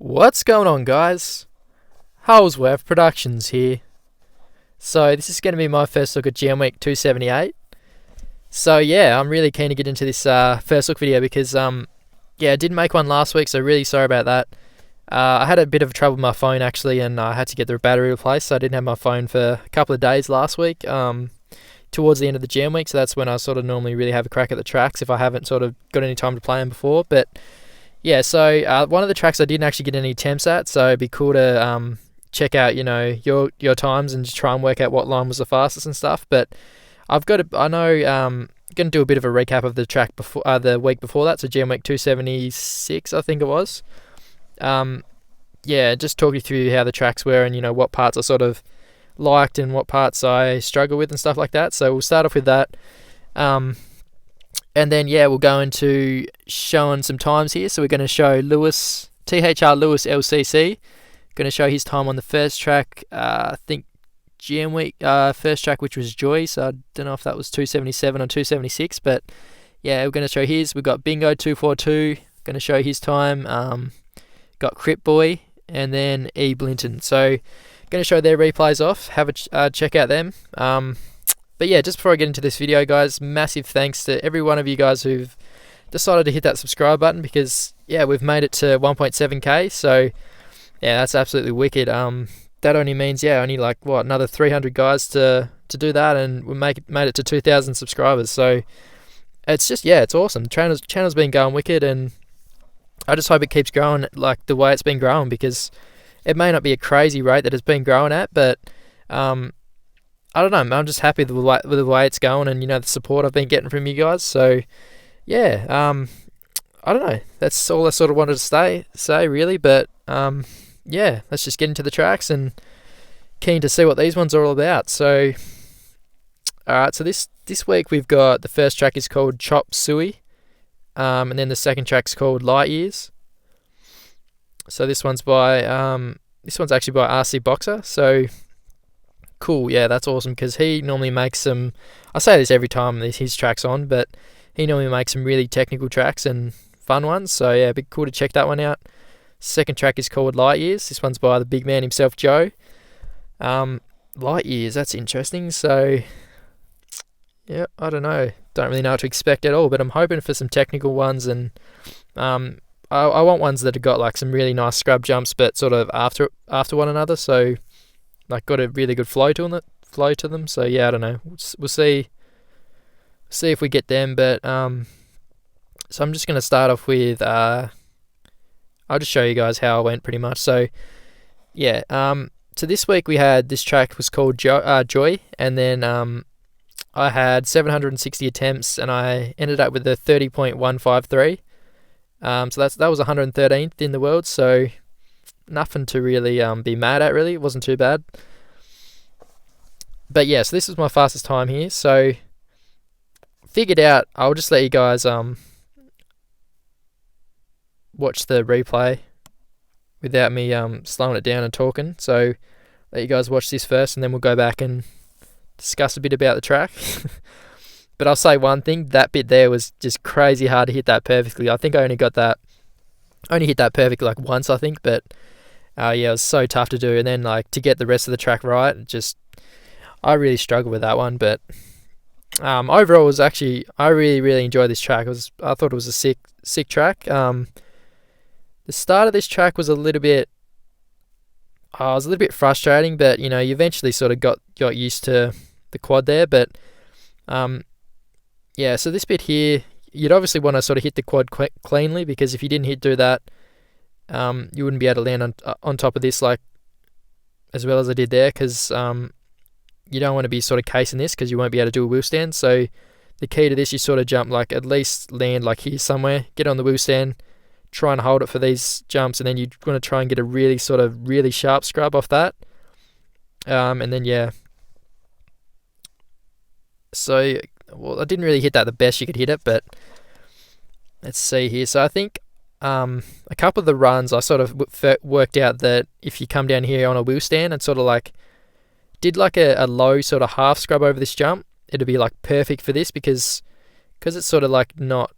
What's going on, guys? Holsworth Productions here. So this is going to be my first look at GM Week 278. So yeah, I'm really keen to get into this first look video because I didn't make one last week, so really sorry about that. I had a bit of trouble with my phone actually, and I had to get the battery replaced, so I didn't have my phone for a couple of days last week. Towards the end of the GM week, so that's when I sort of normally really have a crack at the tracks if I haven't sort of got any time to play them before. But yeah, so one of the tracks I didn't actually get any attempts at, so it'd be cool to check out, your times and just try and work out what line was the fastest and stuff. But I know, going to do a bit of a recap of the track before the week before that, so GM Week 276, I think it was. Just talk you through how the tracks were and what parts I sort of liked and what parts I struggle with and stuff like that. So we'll start off with that. And then, we'll go into showing some times here. So we're going to show Lewis, THR Lewis LCC. Going to show his time on the first track, I think GM Week, first track, which was Joy. So I don't know if that was 277 or 276. But, we're going to show his. We've got Bingo 242. Going to show his time. Got Crip Boy. And then E. Blinton. So, going to show their replays off. Have a check out them. But just before I get into this video, guys, massive thanks to every one of you guys who've decided to hit that subscribe button because, we've made it to 1.7k. So, that's absolutely wicked. That only means, only another 300 guys to do that, and we made it to 2,000 subscribers. So, it's just, it's awesome. Channel's been going wicked, and I just hope it keeps growing like the way it's been growing, because it may not be a crazy rate that it's been growing at, but I don't know. I'm just happy with the way it's going, and the support I've been getting from you guys. So I don't know. That's all I sort of wanted to say really. But let's just get into the tracks, and keen to see what these ones are all about. So all right. So this week we've got the first track is called Chop Suey, and then the second track's called Lightyears. So this one's actually by RC Boxer. So cool, that's awesome, because he normally makes some, I say this every time his track's on, but he normally makes some really technical tracks and fun ones. So it'd be cool to check that one out. Second track is called Lightyears. This one's by the big man himself, Joe. Lightyears, that's interesting. So I don't know. Don't really know what to expect at all, but I'm hoping for some technical ones, and I want ones that have got some really nice scrub jumps, but sort of after one another. So got a really good flow to them. So I don't know. We'll see if we get them. But so I'm just gonna start off with I'll just show you guys how I went pretty much. So so this week we had, this track was called Joy, and then I had 760 attempts, and I ended up with a 30.153. So that was 113th in the world. So nothing to really be mad at, really. It wasn't too bad. But so this was my fastest time here. So figured out, I'll just let you guys watch the replay without me slowing it down and talking. So let you guys watch this first, and then we'll go back and discuss a bit about the track. But I'll say one thing, that bit there was just crazy hard to hit that perfectly. I think I only hit that perfectly once, I think, but it was so tough to do. And then to get the rest of the track right, I really struggled with that one. But overall, I really, really enjoyed this track. I thought it was a sick track. The start of this track was a little bit frustrating, but you eventually sort of got used to the quad there. But so this bit here, you'd obviously want to sort of hit the quad cleanly, because if you didn't do that, you wouldn't be able to land on top of this as well as I did there, because you don't want to be sort of casing this, because you won't be able to do a wheel stand. So the key to this, you sort of jump at least land here somewhere, get on the wheel stand, try and hold it for these jumps, and then you want to try and get a really really sharp scrub off that. And then so I didn't really hit that the best you could hit it, but let's see here. So I think a couple of the runs I sort of worked out that if you come down here on a wheel stand and sort of did a low sort of half scrub over this jump, it'd be perfect for this, because it's sort of not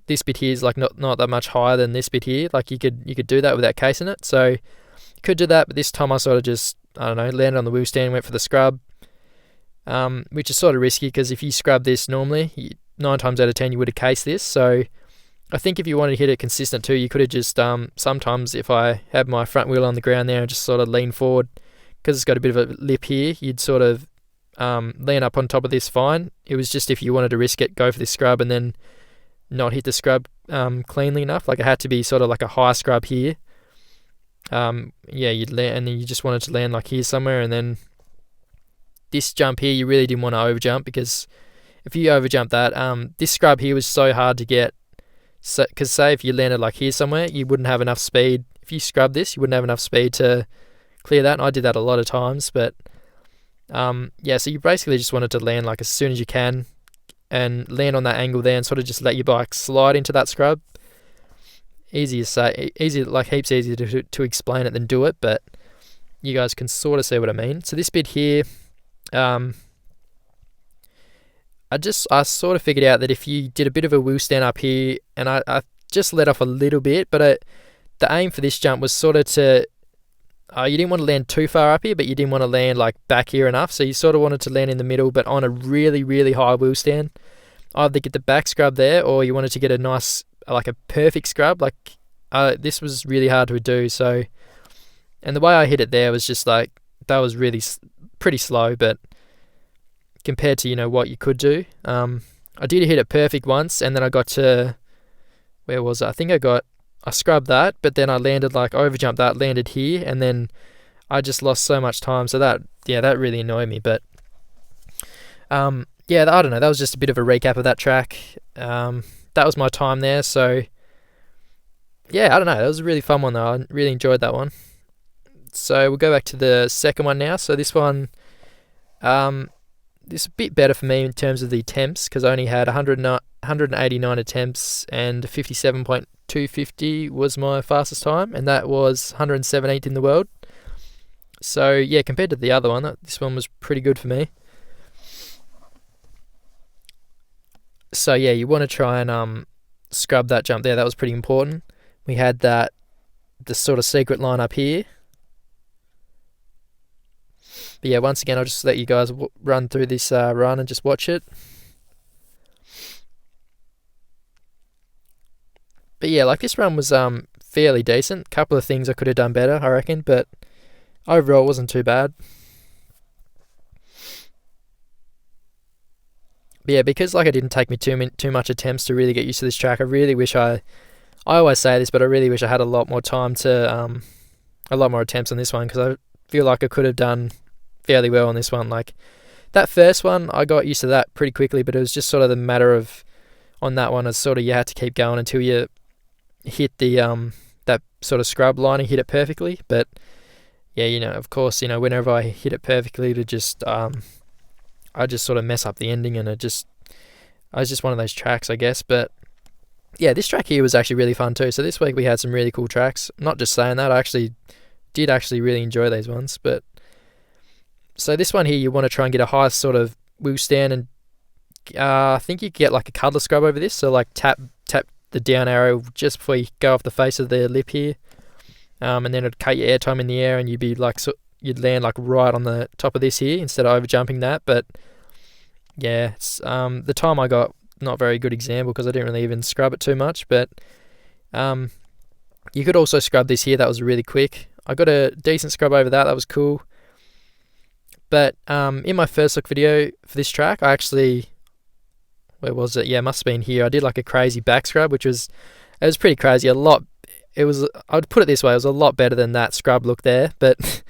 this bit here is like not that much higher than this bit here. Like you could do that without casing it. So you could do that, but this time I sort of just, I don't know, landed on the wheel stand, went for the scrub, which is sort of risky because if you scrub this normally, 9 times out of 10 you would have cased this. So I think if you wanted to hit it consistent too, you could have just, sometimes if I had my front wheel on the ground there and just sort of lean forward, because it's got a bit of a lip here, you'd sort of lean up on top of this fine. It was just if you wanted to risk it, go for this scrub and then not hit the scrub cleanly enough. Like it had to be sort of like a high scrub here. You'd land, and then you just wanted to land like here somewhere, and then this jump here you really didn't want to over jump, because if you over jump that, this scrub here was so hard to get. So, because say if you landed like here somewhere, you wouldn't have enough speed. If you scrub this, you wouldn't have enough speed to clear that, and I did that a lot of times. But so you basically just wanted to land like as soon as you can, and land on that angle there, and sort of just let your bike slide into that scrub. Easy to say, like heaps easier to explain it than do it, but you guys can sort of see what I mean. So this bit here, I sort of figured out that if you did a bit of a wheel stand up here, and I just let off a little bit, but the aim for this jump was sort of to, you didn't want to land too far up here, but you didn't want to land like back here enough, so you sort of wanted to land in the middle, but on a really, really high wheel stand. Either get the back scrub there, or you wanted to get a nice, like a perfect scrub. Like this was really hard to do, so, and the way I hit it there was just like, that was really pretty slow, but compared to what you could do, I did hit it perfect once, and then I got to, where was it? I think I scrubbed that, but then I landed like overjumped that, landed here, and then I just lost so much time. So that really annoyed me. But I don't know. That was just a bit of a recap of that track. That was my time there. So yeah, I don't know. That was a really fun one though. I really enjoyed that one. So we'll go back to the second one now. So this one, this is a bit better for me in terms of the attempts, because I only had 189 attempts, and 57.250 was my fastest time, and that was 117th in the world. So yeah, compared to the other one, this one was pretty good for me. So yeah, you want to try and scrub that jump there. That was pretty important. We had the sort of secret line up here. But yeah, once again, I'll just let you guys run through this run and just watch it. But yeah, like this run was fairly decent. Couple of things I could have done better, I reckon, but overall it wasn't too bad. But yeah, because like it didn't take me too much attempts to really get used to this track, I really wish I always say this, but I really wish I had a lot more time to a lot more attempts on this one, because I feel like I could have done fairly well on this one. Like that first one, I got used to that pretty quickly, but it was just sort of the matter of, on that one, it's sort of you had to keep going until you hit the that sort of scrub line and hit it perfectly. But yeah, of course, whenever I hit it perfectly, to just I just sort of mess up the ending, and I was just one of those tracks, I guess. But yeah, this track here was actually really fun too. So this week we had some really cool tracks. I'm not just saying that, I did really enjoy these ones. But so this one here, you want to try and get a high sort of wheel stand, and I think you get like a cuddler scrub over this. So like tap the down arrow just before you go off the face of the lip here, and then it'd cut your air time in the air, and you'd be like, you'd land like right on the top of this here instead of over jumping that. But yeah, it's the time I got, not very good example, because I didn't really even scrub it too much. But you could also scrub this here. That was really quick. I got a decent scrub over that. That was cool. But in my first look video for this track, I actually, where was it? Yeah, it must have been here. I did like a crazy back scrub, it was pretty crazy. I'd put it this way, it was a lot better than that scrub look there. But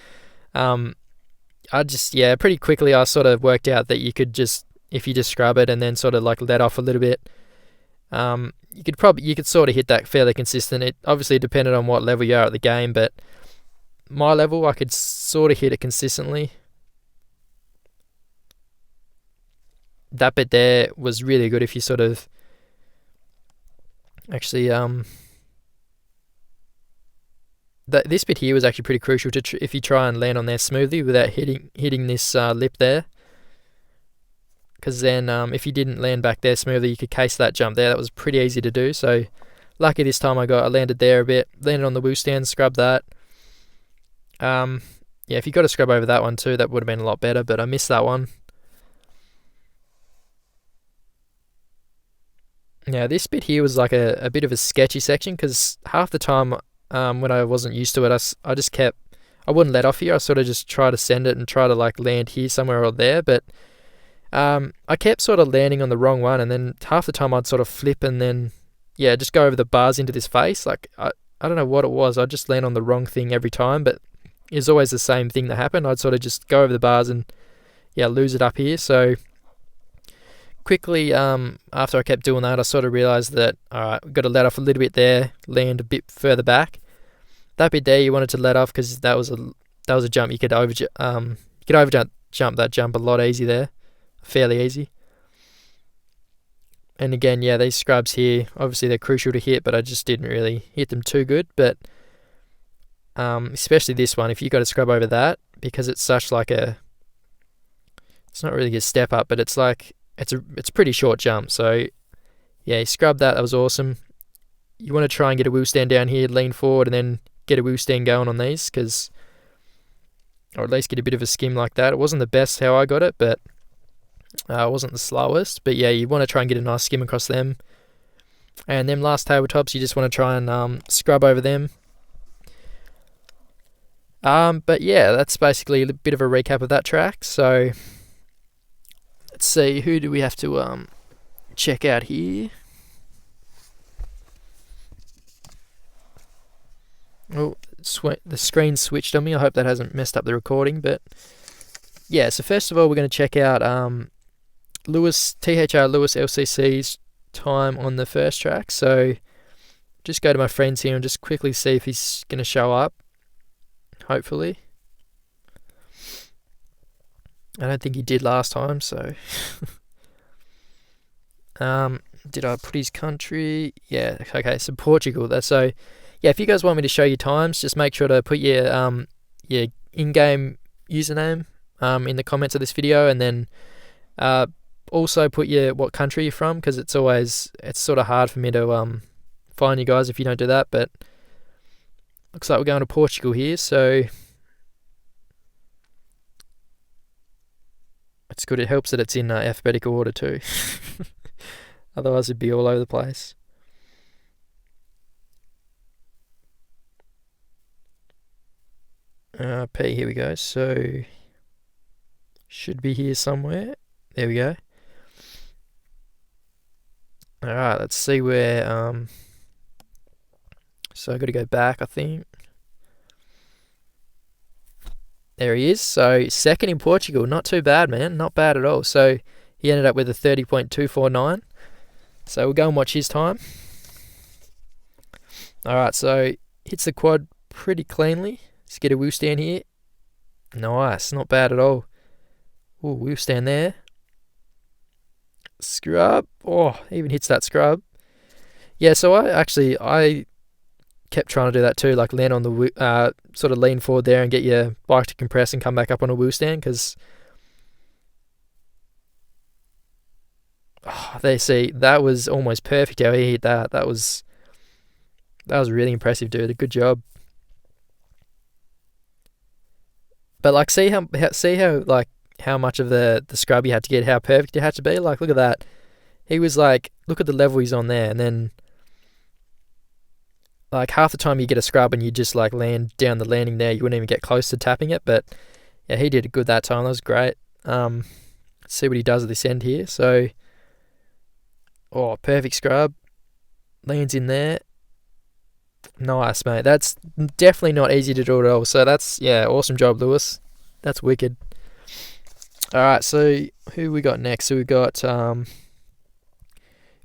pretty quickly I sort of worked out that you could just, if you just scrub it and then sort of like let off a little bit, you could sort of hit that fairly consistent. It obviously depended on what level you are at the game, but my level, I could sort of hit it consistently. That bit there was really good if you sort of actually this bit here was actually pretty crucial to if you try and land on there smoothly without hitting this lip there, because then if you didn't land back there smoothly, you could case that jump there. That was pretty easy to do. So lucky this time I landed there a bit, landed on the wheel stand, scrubbed that. Yeah, if you got to scrub over that one too, that would have been a lot better, but I missed that one. Yeah, this bit here was like a bit of a sketchy section because half the time when I wasn't used to it, I just kept, I wouldn't let off here. I sort of just try to send it and try to like land here somewhere or there, but I kept sort of landing on the wrong one, and then half the time I'd sort of flip and then, yeah, just go over the bars into this face. Like, I don't know what it was. I'd just land on the wrong thing every time, but it's always the same thing that happened. I'd sort of just go over the bars and, yeah, lose it up here. So quickly, after I kept doing that, I sort of realised that, alright, we've got to let off a little bit there, land a bit further back. That bit there you wanted to let off because that was a jump you could overjump that jump a lot easy there. Fairly easy. And again, yeah, these scrubs here, obviously they're crucial to hit, but I just didn't really hit them too good. But especially this one, if you got to scrub over that, because it's such like it's not really a step up, but it's like it's a pretty short jump. So yeah, you scrubbed that. That was awesome. You want to try and get a wheel stand down here, lean forward, and then get a wheel stand going on these, or at least get a bit of a skim like that. It wasn't the best how I got it, but it wasn't the slowest. But yeah, you want to try and get a nice skim across them. And them last tabletops, you just want to try and scrub over them. But yeah, that's basically a bit of a recap of that track. So let's see, who do we have to check out here? Oh, the screen switched on me. I hope that hasn't messed up the recording. But yeah, so first of all, we're going to check out THR Lewis LCC's time on the first track. So just go to my friends here and just quickly see if he's going to show up. Hopefully. I don't think he did last time, so did I put his country? Yeah, okay, so Portugal. So yeah, if you guys want me to show you times, just make sure to put your in-game username in the comments of this video, and then also put what country you're from, because it's sort of hard for me to find you guys if you don't do that. But looks like we're going to Portugal here, so it's good. It helps that it's in alphabetical order too. Otherwise it'd be all over the place. P, here we go. So should be here somewhere. There we go. Alright, let's see where so I've got to go back, I think. There he is. So second in Portugal. Not too bad, man. Not bad at all. So he ended up with a 30.249. So we'll go and watch his time. Alright, so hits the quad pretty cleanly. Let's get a wheel stand here. Nice. Not bad at all. Ooh, wheel stand there. Scrub. Oh, even hits that scrub. Yeah, so I kept trying to do that too, like land on the sort of lean forward there and get your bike to compress and come back up on a wheel stand, because they see that was almost perfect how he hit that. That was really impressive, dude. Good job. But like, see how like how much of the scrub you had to get, how perfect it had to be. Like, look at that. He was like, look at the level he's on there, and then like half the time you get a scrub and you just like land down the landing there, you wouldn't even get close to tapping it. But yeah, he did it good that time. That was great. Let's see what he does at this end here. So, perfect scrub. Lands in there. Nice, mate. That's definitely not easy to do at all. So that's, yeah, awesome job, Lewis. That's wicked. Alright, so who we got next? So we got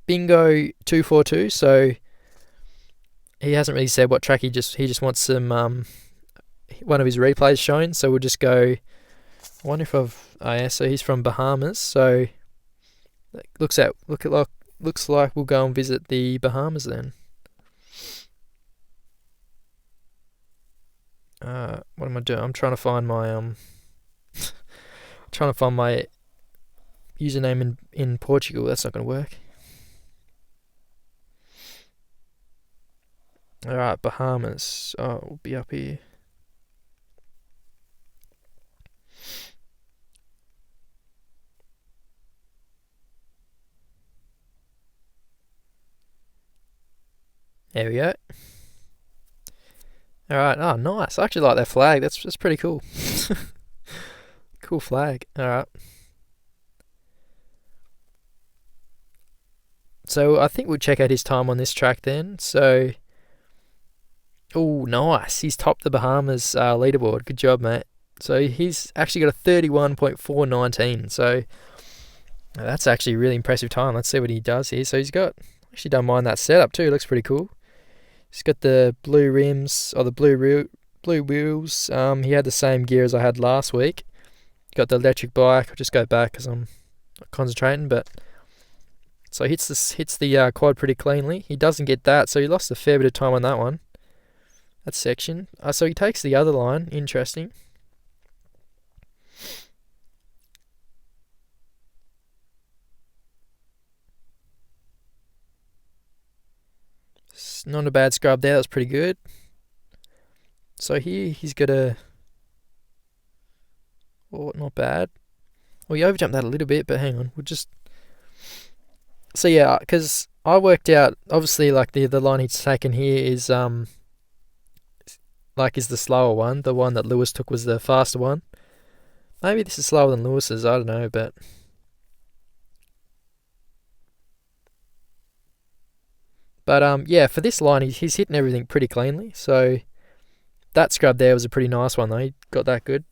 Bingo242. So he hasn't really said what track. He just wants some one of his replays shown. So we'll just go. I wonder if so he's from Bahamas. So looks like we'll go and visit the Bahamas then. What am I doing? I'm trying to find my username in Portugal. That's not going to work. Alright, Bahamas. Oh, we'll be up here. There we go. Alright, oh nice. I actually like that flag. That's pretty cool. Cool flag. Alright. So I think we'll check out his time on this track then. So, oh nice. He's topped the Bahamas leaderboard. Good job, mate. So he's actually got a 31.419. So that's actually a really impressive time. Let's see what he does here. So he's got, actually don't mind that setup too. It looks pretty cool. He's got the blue rims, or the blue wheels. He had the same gear as I had last week. Got the electric bike. I'll just go back because I'm not concentrating. But so he hits the quad pretty cleanly. He doesn't get that, so he lost a fair bit of time on that one. That section. So he takes the other line. Interesting. Not a bad scrub there. That's pretty good. So here he's got a... Oh, not bad. Well, he overjumped that a little bit, but hang on. We'll just... So yeah, because I worked out, obviously, like the line he's taken here is the slower one. The one that Lewis took was the faster one. Maybe this is slower than Lewis's. I don't know, but... But yeah, for this line, he's hitting everything pretty cleanly. So that scrub there was a pretty nice one, though. He got that good.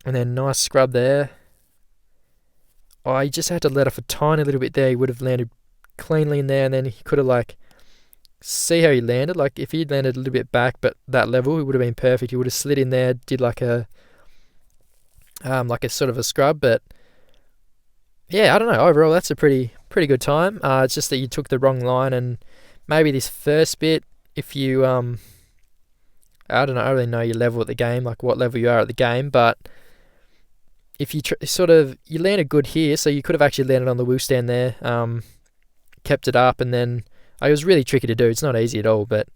And then nice scrub there. Oh, he just had to let off a tiny little bit there. He would have landed cleanly in there, and then he could have, like, see how he landed. Like, if he'd landed a little bit back, but that level, it would have been perfect. He would have slid in there, did like a sort of a scrub. But yeah, I don't know. Overall, that's a pretty good time. It's just that you took the wrong line, and maybe this first bit, if you I don't know. I don't really know your level at the game, like what level you are at the game, but if you you landed good here, so you could have actually landed on the wheel stand there, kept it up, and then it was really tricky to do. It's not easy at all, but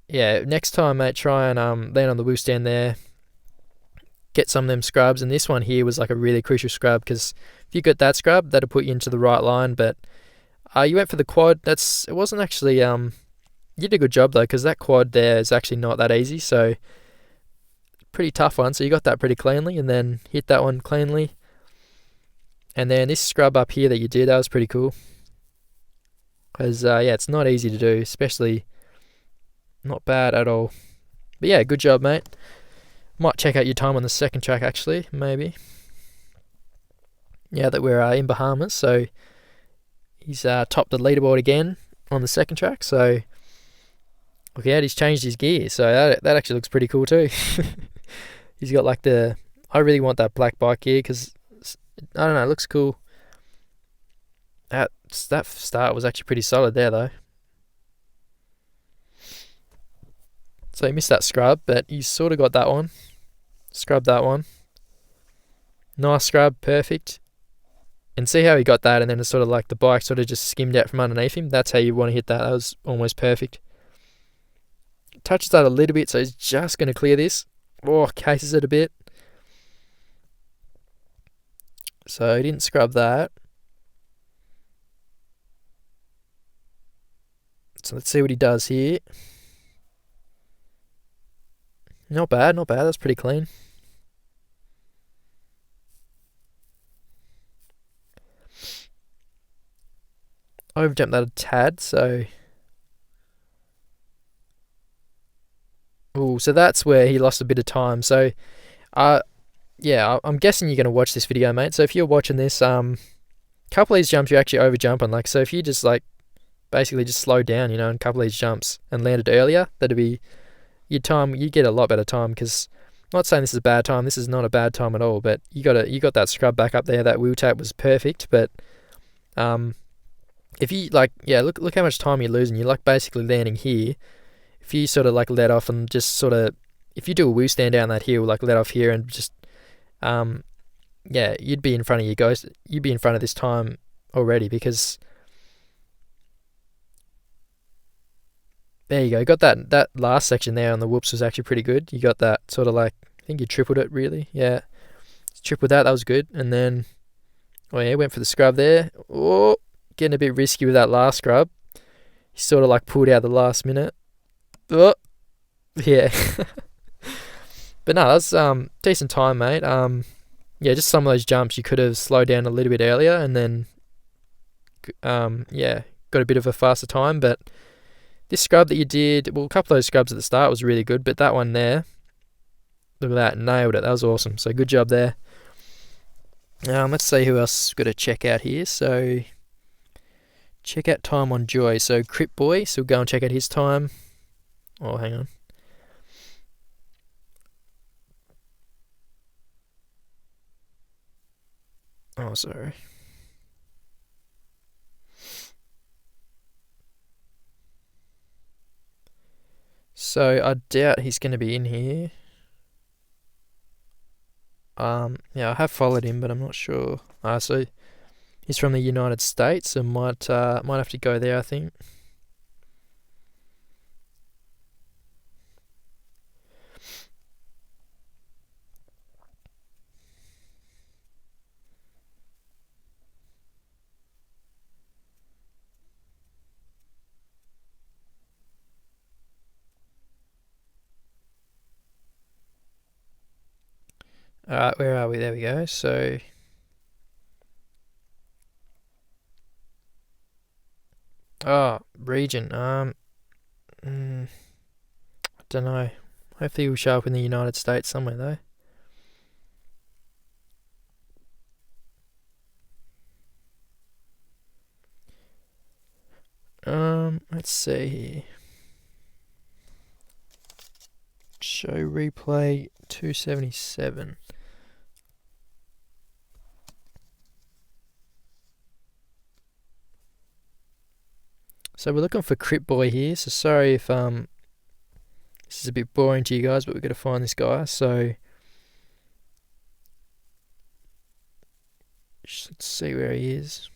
yeah, next time, mate, try and land on the wheel stand there, get some of them scrubs. And this one here was like a really crucial scrub, because if you got that scrub, that'll put you into the right line. But you went for the quad. It wasn't actually you did a good job though, because that quad there is actually not that easy. So pretty tough one. So you got that pretty cleanly, and then hit that one cleanly. And then this scrub up here that you did, that was pretty cool. Because yeah, it's not easy to do, especially not bad at all. But yeah, good job, mate. Might check out your time on the second track, actually, maybe. Yeah, that we're in Bahamas, so he's topped the leaderboard again on the second track. So look out, he's changed his gear, so that actually looks pretty cool too. He's got like I really want that black bike gear, because I don't know, it looks cool. That start was actually pretty solid there though. So he missed that scrub, but he sort of got that one. Scrubbed that one. Nice scrub, perfect. And see how he got that, and then it's sort of like the bike sort of just skimmed out from underneath him. That's how you want to hit that. That was almost perfect. Touches that a little bit, so he's just going to clear this. Oh, cases it a bit. So he didn't scrub that. So let's see what he does here. Not bad, not bad. That's pretty clean. Overjumped that a tad, so... Ooh, so that's where he lost a bit of time. So, yeah, I'm guessing you're going to watch this video, mate. So if you're watching this, couple of these jumps you're actually overjumping. Like, so if you just, like, basically just slowed down, you know, in a couple of these jumps and landed earlier, that'd be... Your time, you get a lot better time, because I'm not saying this is a bad time. This is not a bad time at all, but you got that scrub back up there. That wheel tap was perfect, but if you like, yeah, look how much time you're losing. You're like basically landing here. If you sort of like let off and just sort of, if you do a wheel stand down that hill, like let off here and just yeah, you'd be in front of you guys. You'd be in front of this time already, because there you go. Got that last section there on the whoops was actually pretty good. You got that sort of like, I think you tripled it really. Yeah, tripled that. That was good. And then, oh yeah, went for the scrub there. Oh, getting a bit risky with that last scrub. He sort of like pulled out the last minute. Oh, yeah. But no, that's decent time, mate. Yeah, just some of those jumps you could have slowed down a little bit earlier, and then yeah, got a bit of a faster time. But this scrub that you did, well, a couple of those scrubs at the start was really good, but that one there, look at that, nailed it. That was awesome. So good job there. Let's see who else we've got to check out here. So check out time on Joy. So Crip Boy, so we'll go and check out his time. Oh, hang on. Oh, sorry. So I doubt he's going to be in here. Yeah, I have followed him, but I'm not sure. So he's from the United States, so might have to go there, I think. Alright, where are we? There we go. So region. I don't know. Hopefully he'll show up in the United States somewhere though. Let's see here. Show replay 277. So we're looking for Crip Boy here. So sorry if this is a bit boring to you guys, but we've got to find this guy. So let's see where he is.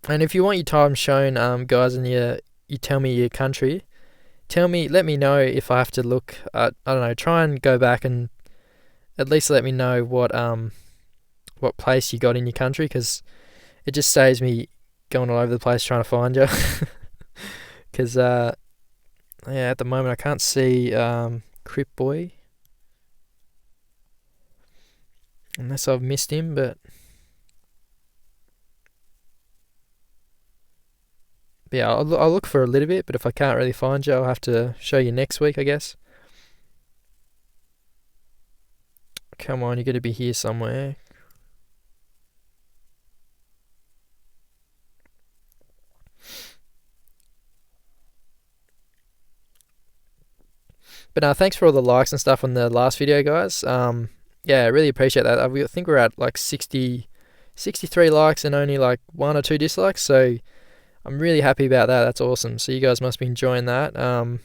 And if you want your time shown, guys, and you tell me your country, let me know if I have to look. I don't know. Try and go back and at least let me know what place you got in your country, because it just saves me going all over the place trying to find you. Because yeah, at the moment I can't see Crip Boy, unless I've missed him, but yeah, I'll look for a little bit, but if I can't really find you, I'll have to show you next week, I guess. Come on, you're going to be here somewhere. But no, thanks for all the likes and stuff on the last video, guys. Yeah, I really appreciate that. I think we're at like 63 likes and only like 1 or 2 dislikes, so I'm really happy about that. That's awesome. So you guys must be enjoying that.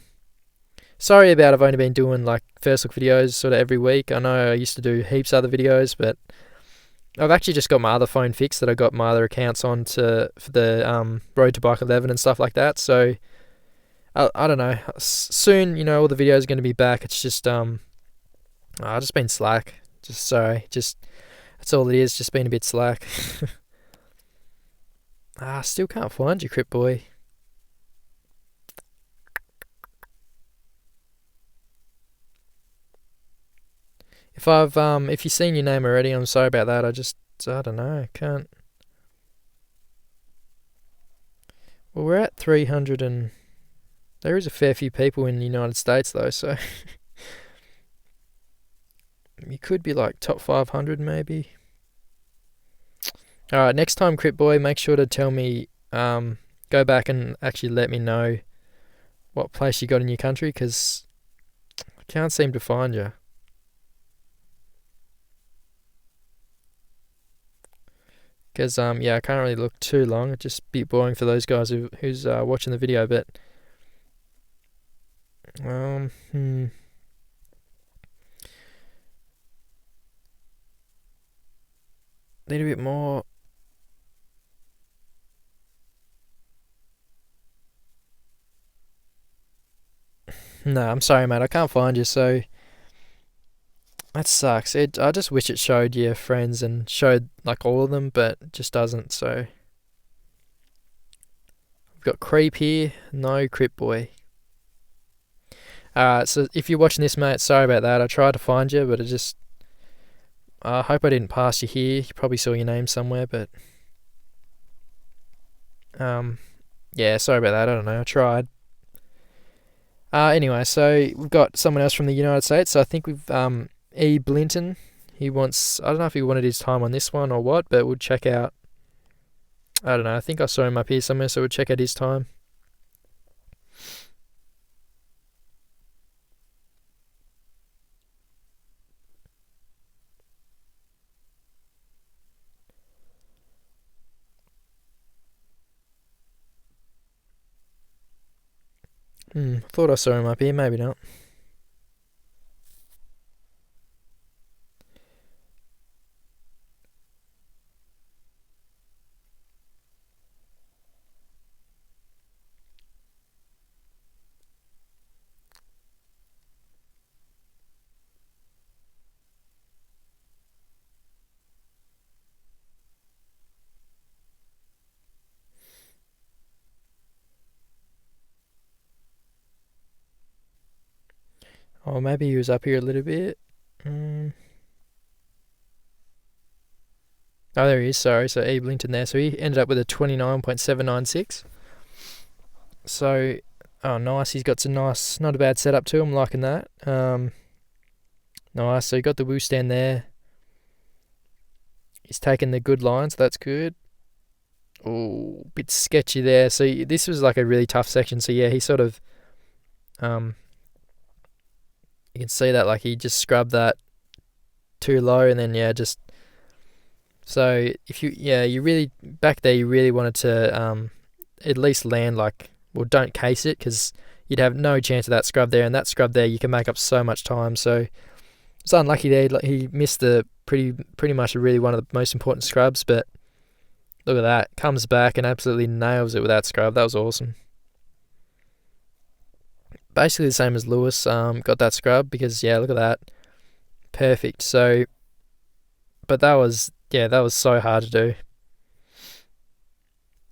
Sorry about I've only been doing like first look videos sort of every week. I know I used to do heaps other videos, but I've actually just got my other phone fixed that I got my other accounts on for the Road to Bike 11 and stuff like that. So I don't know. Soon, all the videos are going to be back. It's just I've just been slack. Just sorry. Just that's all it is. Just been a bit slack. Still can't find you, Crip Boy. If you've seen your name already, I'm sorry about that. I don't know. I can't. Well, we're at 300 and there is a fair few people in the United States though, so you could be like top 500 maybe. Alright, next time, Crip Boy, make sure to tell me, go back and actually let me know what place you got in your country, because I can't seem to find you. Because, yeah, I can't really look too long. It's just a bit boring for those guys who's watching the video, but Um, hmm. Need a bit more. No, I'm sorry, mate. I can't find you, so that sucks. I just wish it showed your friends and showed like all of them, but it just doesn't. So we've got Creep here. No Crip Boy. So if you're watching this, mate, sorry about that. I tried to find you, but I hope I didn't pass you here. You probably saw your name somewhere, but yeah, sorry about that. I don't know. I tried. Anyway, so we've got someone else from the United States. So I think we've E. Blinton. He wants. I don't know if he wanted his time on this one or what, but we'll check out. I don't know. I think I saw him up here somewhere, so we'll check out his time. Thought I saw him up here. Maybe not. Oh, maybe he was up here a little bit. Oh, there he is. Sorry. So E. Blinton there. So he ended up with a 29.796. So, oh, nice. He's got some nice, not a bad setup too. I'm liking that. Nice. So he got the woo stand there. He's taken the good line, so that's good. Oh, bit sketchy there. So this was like a really tough section. So yeah, he sort of, you can see that like he just scrubbed that too low, and then yeah, just so if you really back there, you really wanted to at least land like, well, don't case it because you'd have no chance of that scrub there, and that scrub there you can make up so much time. So it's unlucky there. Like, he missed the pretty much really one of the most important scrubs, but look at that, comes back and absolutely nails it with that scrub. That was awesome. Basically the same as Lewis. Got that scrub because yeah, look at that, perfect. So, but that was so hard to do.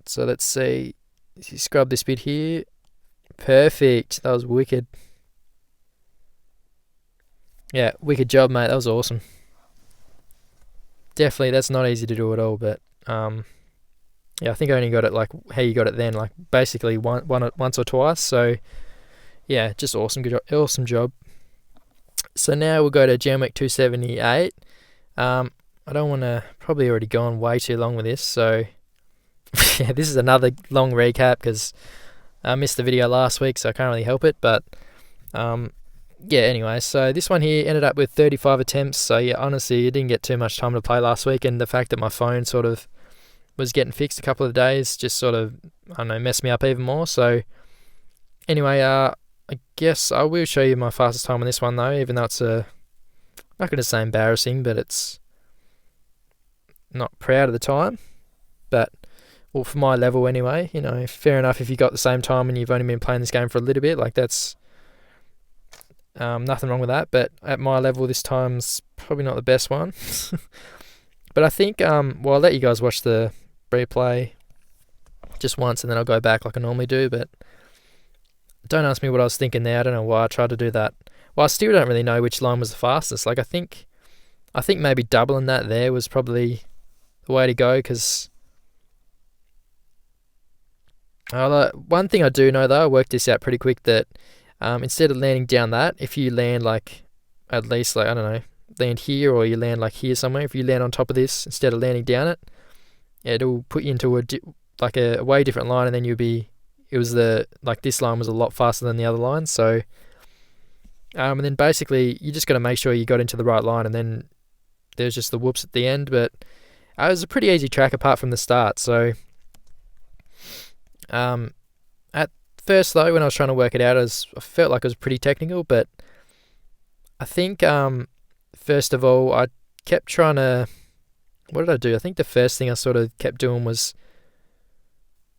So let's see. You scrub this bit here. Perfect. That was wicked. Yeah, wicked job, mate. That was awesome. Definitely, that's not easy to do at all. But yeah, I think I only got it like how you got it then, like basically once or twice. So yeah, just awesome. Good job. Awesome job. So now we'll go to Jam Week 278. I don't want to, probably already gone way too long with this. So yeah, this is another long recap because I missed the video last week, so I can't really help it. But yeah, anyway, so this one here ended up with 35 attempts. So yeah, honestly, you didn't get too much time to play last week, and the fact that my phone sort of was getting fixed a couple of days just sort of, I don't know, messed me up even more. So anyway, I guess I will show you my fastest time on this one though, even though it's not going to say embarrassing, but it's not proud of the time. But well, for my level anyway, you know, fair enough if you got the same time and you've only been playing this game for a little bit, like that's nothing wrong with that. But at my level, this time's probably not the best one. But I think, well, I'll let you guys watch the replay just once and then I'll go back like I normally do. But don't ask me what I was thinking there. I don't know why I tried to do that. Well, I still don't really know which line was the fastest. Like I think maybe doubling that there was probably the way to go, because one thing I do know though, I worked this out pretty quick, that instead of landing down that, if you land like at least like, I don't know, land here or you land like here somewhere, if you land on top of this instead of landing down it, it'll put you into a way different line, and then this line was a lot faster than the other line. So and then basically you just got to make sure you got into the right line, and then there's just the whoops at the end. But it was a pretty easy track apart from the start. So first though, when I was trying to work it out, I felt like it was pretty technical, but I think first of all, I kept trying to. What did I do? I think the first thing I sort of kept doing was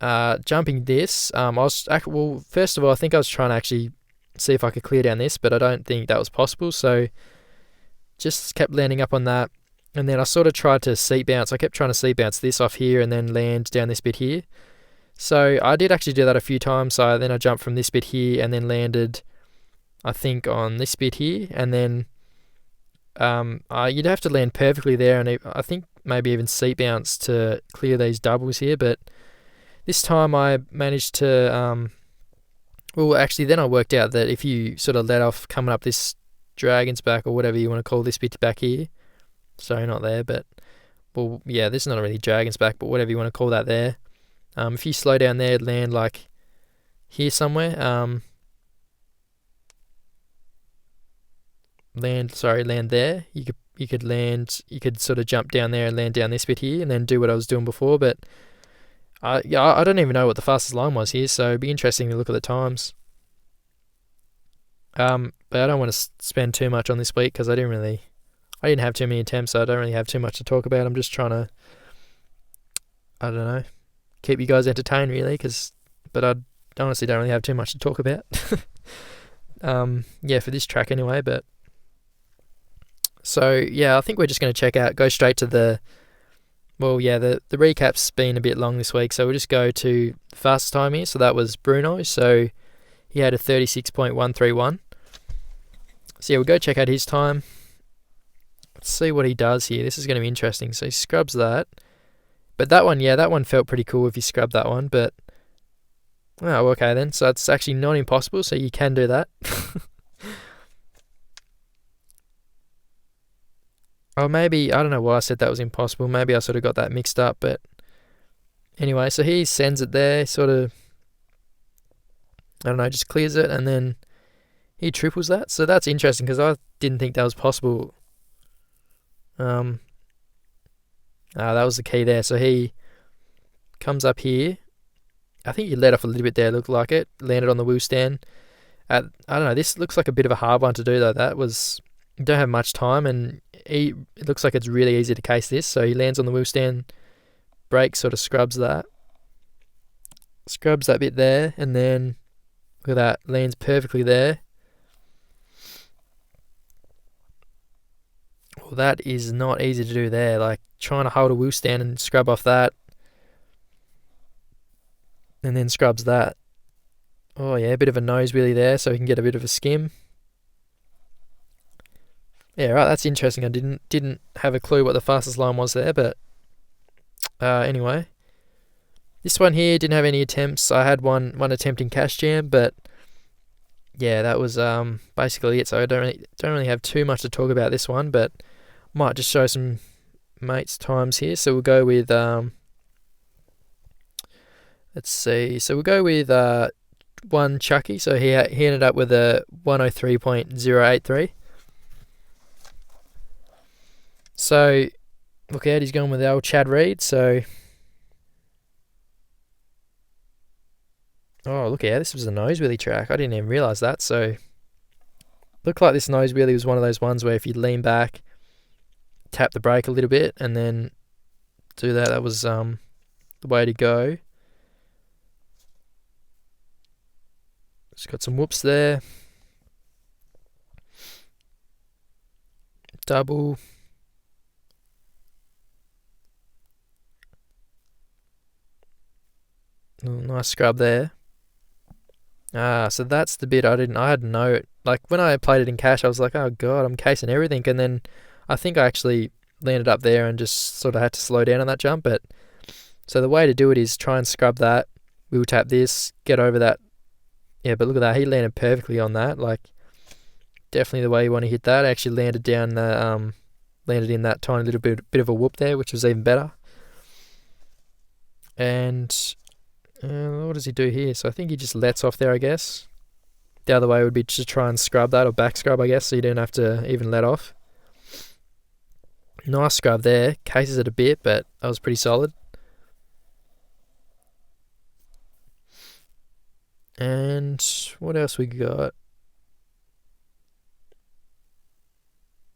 jumping this. First of all, I think I was trying to actually see if I could clear down this, but I don't think that was possible. So just kept landing up on that, and then I sort of tried to seat bounce. I kept trying to seat bounce this off here and then land down this bit here. So I did actually do that a few times. So then I jumped from this bit here and then landed, I think, on this bit here, and then you'd have to land perfectly there, and I think maybe even seat bounce to clear these doubles here. But this time I managed to, actually then I worked out that if you sort of let off coming up this dragon's back, or whatever you want to call this bit back here, sorry, not there, but, well, yeah, this is not really dragon's back, but whatever you want to call that there. If you slow down there, land like here somewhere, land there. You could sort of jump down there and land down this bit here, and then do what I was doing before. But I don't even know what the fastest line was here, so it'd be interesting to look at the times. But I don't want to spend too much on this week because I didn't have too many attempts, so I don't really have too much to talk about. I'm just trying to, I don't know, keep you guys entertained really, but I honestly don't really have too much to talk about. For this track anyway. But so yeah, I think we're just going to go straight to the recap's been a bit long this week, so we'll just go to the fastest time here. So that was Bruno, so he had a 36.131. So yeah, we'll go check out his time. Let's see what he does here. This is going to be interesting. So he scrubs that. But that one felt pretty cool if you scrub that one, but oh, okay then. So it's actually not impossible, so you can do that. Or maybe, I don't know why I said that was impossible. Maybe I sort of got that mixed up, but anyway, so he sends it there, sort of, I don't know, just clears it, and then he triples that. So that's interesting because I didn't think that was possible. That was the key there. So he comes up here. I think he let off a little bit there, looked like it. Landed on the wheel stand. I don't know, this looks like a bit of a hard one to do though. You don't have much time, and it looks like it's really easy to case this. So he lands on the wheel stand, brakes, sort of scrubs that bit there, and then look at that, lands perfectly there. Well, that is not easy to do there, like trying to hold a wheel stand and scrub off that, and then scrubs that. Oh yeah, a bit of a nose wheelie there so he can get a bit of a skim. Yeah, right, that's interesting. I didn't have a clue what the fastest line was there, but anyway. This one here didn't have any attempts. I had one attempt in cash jam, but yeah, that was basically it. So I don't really have too much to talk about this one, but might just show some mates' times here. So we'll go with let's see. So we'll go with one Chucky. So he ended up with a 103.083. So look out, he's going with the old Chad Reed. So oh, look out, this was a nose wheelie track. I didn't even realise that. So looked like this nose wheelie was one of those ones where if you lean back, tap the brake a little bit, and then do that, that was the way to go. Just got some whoops there. Double. Nice scrub there. So that's the bit I had no, like when I played it in cash, I was like, oh god, I'm casing everything, and then I think I actually landed up there and just sort of had to slow down on that jump. But so the way to do it is try and scrub that, wheel tap this, get over that. Yeah, but look at that, he landed perfectly on that. Like definitely the way you want to hit that. I actually landed down the landed in that tiny little bit of a whoop there, which was even better. And what does he do here? So I think he just lets off there, I guess. The other way would be to try and scrub that, or back scrub, I guess, so you don't have to even let off. Nice scrub there. Cases it a bit, but that was pretty solid. And what else we got?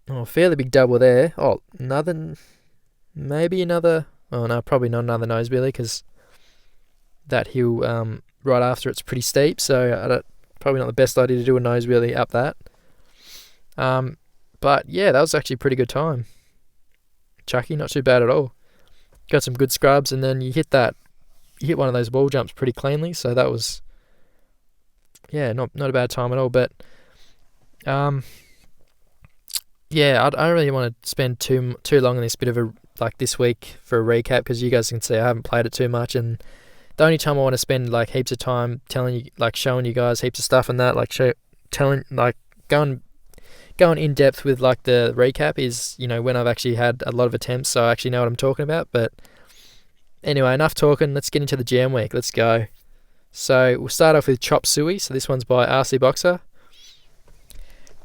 Oh, fairly big double there. Oh, maybe another. Oh no, probably not another nose wheelie because that hill right after it's pretty steep. So probably not the best idea to do a nose wheelie up that. But yeah, that was actually a pretty good time. Chucky, not too bad at all. Got some good scrubs, and then you hit one of those wall jumps pretty cleanly. So that was, yeah, not a bad time at all. But yeah, I don't really want to spend too long on this bit of a this week for a recap because you guys can see I haven't played it too much, and the only time I want to spend heaps of time telling you, showing you guys heaps of stuff and that, going in depth with the recap is when I've actually had a lot of attempts, so I actually know what I'm talking about. But anyway, enough talking. Let's get into the jam week. Let's go. So we'll start off with Chop Suey. So this one's by RC Boxer.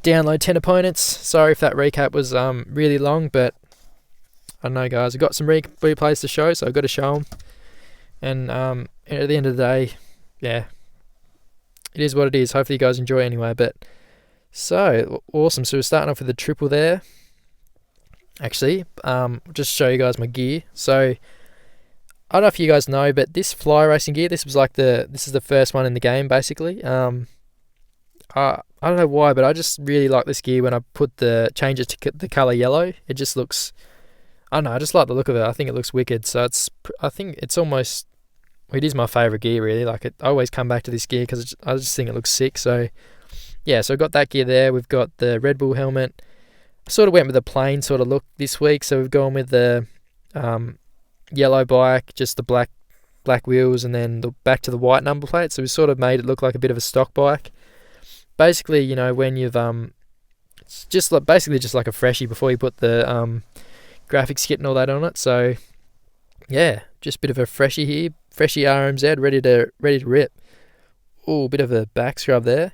Download 10 opponents. Sorry if that recap was really long, but I don't know, guys. I've got some replays to show, so I've got to show them. And at the end of the day, yeah, it is what it is. Hopefully you guys enjoy anyway. But so awesome. So we're starting off with a triple there. Actually, just show you guys my gear. So I don't know if you guys know, but this fly racing gear, this is the first one in the game basically. I don't know why, but I just really like this gear when I change it to the color yellow. It just looks, I don't know, I just like the look of it. I think it looks wicked. So I think it's almost, it is my favorite gear really. I always come back to this gear because I just think it looks sick. So yeah, so I've got that gear there. We've got the Red Bull helmet. I sort of went with a plain sort of look this week. So we've gone with the yellow bike, just the black wheels, and then back to the white number plate. So we sort of made it look like a bit of a stock bike. Basically, when you've it's just basically just like a freshie before you put the graphics kit and all that on it. So yeah, just a bit of a freshie here, freshie RMZ, ready to rip. Oh, bit of a back scrub there.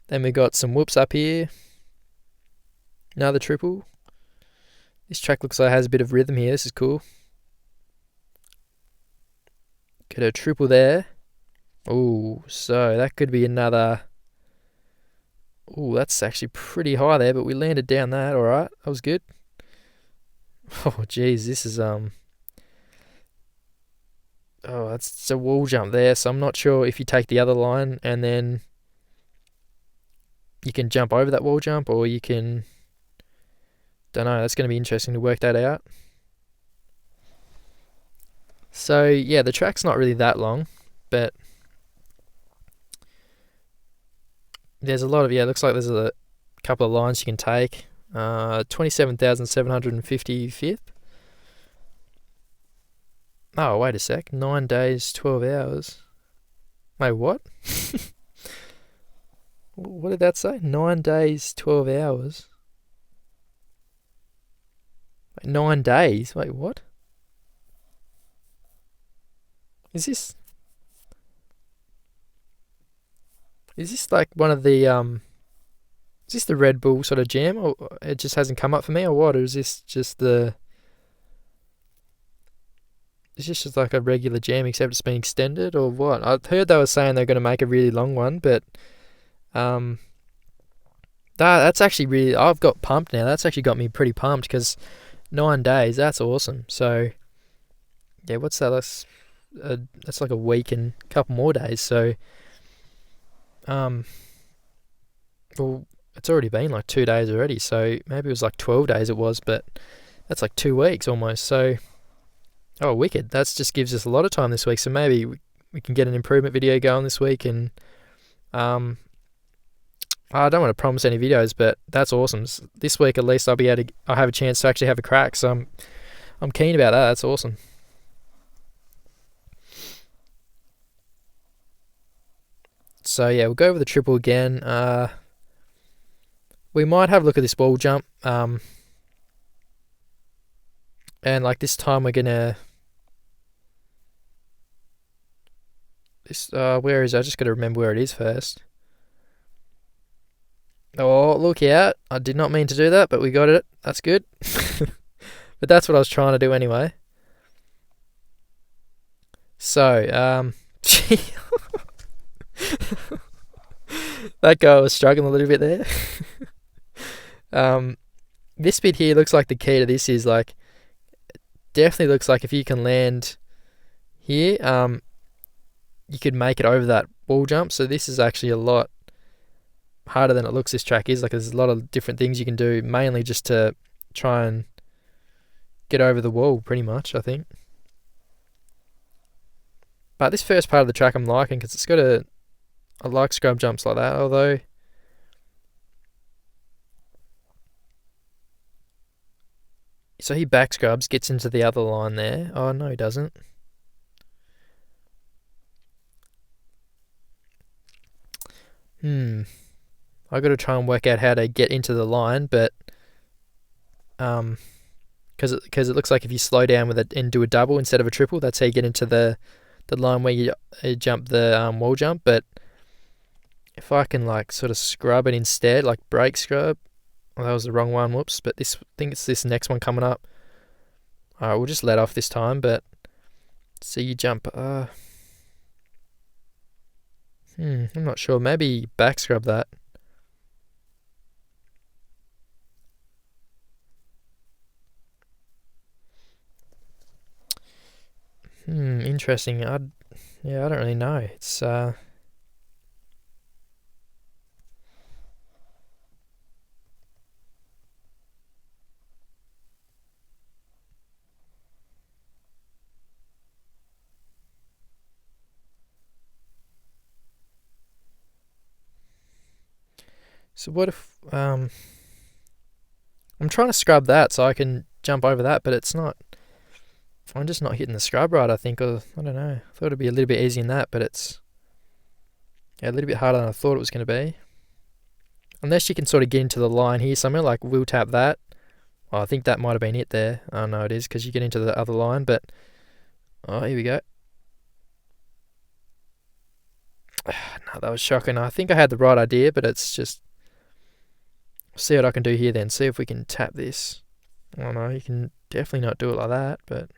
Then we got some whoops up here. Another triple. This track looks like it has a bit of rhythm here. This is cool. Get a triple there. Oh, so that could be another. Oh, that's actually pretty high there, but we landed down that. All right, that was good. Oh, geez, this is Oh, that's a wall jump there. So I'm not sure if you take the other line and then you can jump over that wall jump, or you can. Don't know. That's going to be interesting to work that out. So yeah, the track's not really that long, but there's a lot of, it looks like there's a couple of lines you can take. 27,755th. Oh, wait a sec. 9 days, 12 hours. Wait, what? What did that say? 9 days, 12 hours. Wait, 9 days? Wait, what? Is this like one of the is this the Red Bull sort of jam, or it just hasn't come up for me, or what? Or is this just like a regular jam except it's been extended, or what? I heard they were saying they're going to make a really long one, but that's actually really, I've got pumped now. That's actually got me pretty pumped because 9 days, that's awesome. So yeah, what's that? That's like a week and a couple more days. So well, it's already been like 2 days already, so maybe it was like 12 days it was, but that's like 2 weeks almost. So oh, wicked. That just gives us a lot of time this week, so maybe we can get an improvement video going this week. And I don't want to promise any videos, but that's awesome. This week at least I'll have a chance to actually have a crack, so I'm keen about that. That's awesome. So yeah, we'll go over the triple again. We might have a look at this wall jump. And like this time we're gonna where is it? I just gotta remember where it is first. Oh, look out. I did not mean to do that, but we got it. That's good. But that's what I was trying to do anyway. So, That guy was struggling a little bit there. This bit here looks like the key to this is like, definitely looks like if you can land here, you could make it over that wall jump. So this is actually a lot harder than it looks. This track is like, there's a lot of different things you can do, mainly just to try and get over the wall, pretty much, I think. But this first part of the track I'm liking, because it's got I like scrub jumps like that, although so he back scrubs, gets into the other line there. Oh no, he doesn't. I got to try and work out how to get into the line, but because it looks like if you slow down with it and do a double instead of a triple, that's how you get into the line where you jump the wall jump. But if I can like sort of scrub it instead, like brake scrub. Oh, that was the wrong one. Whoops. But I think it's this next one coming up. All right, we'll just let off this time. But so you jump. I'm not sure. Maybe back scrub that. Interesting. I don't really know. It's so what if I'm trying to scrub that so I can jump over that, but it's not. I'm just not hitting the scrub right, I think, or I don't know. I thought it'd be a little bit easier than that, but it's a little bit harder than I thought it was going to be. Unless you can sort of get into the line here somewhere, like we'll tap that. Oh, I think that might have been it there. Oh no, it is, because you get into the other line, but here we go. No, that was shocking. I think I had the right idea, but it's just, see what I can do here then. See if we can tap this. Oh no, you can definitely not do it like that, but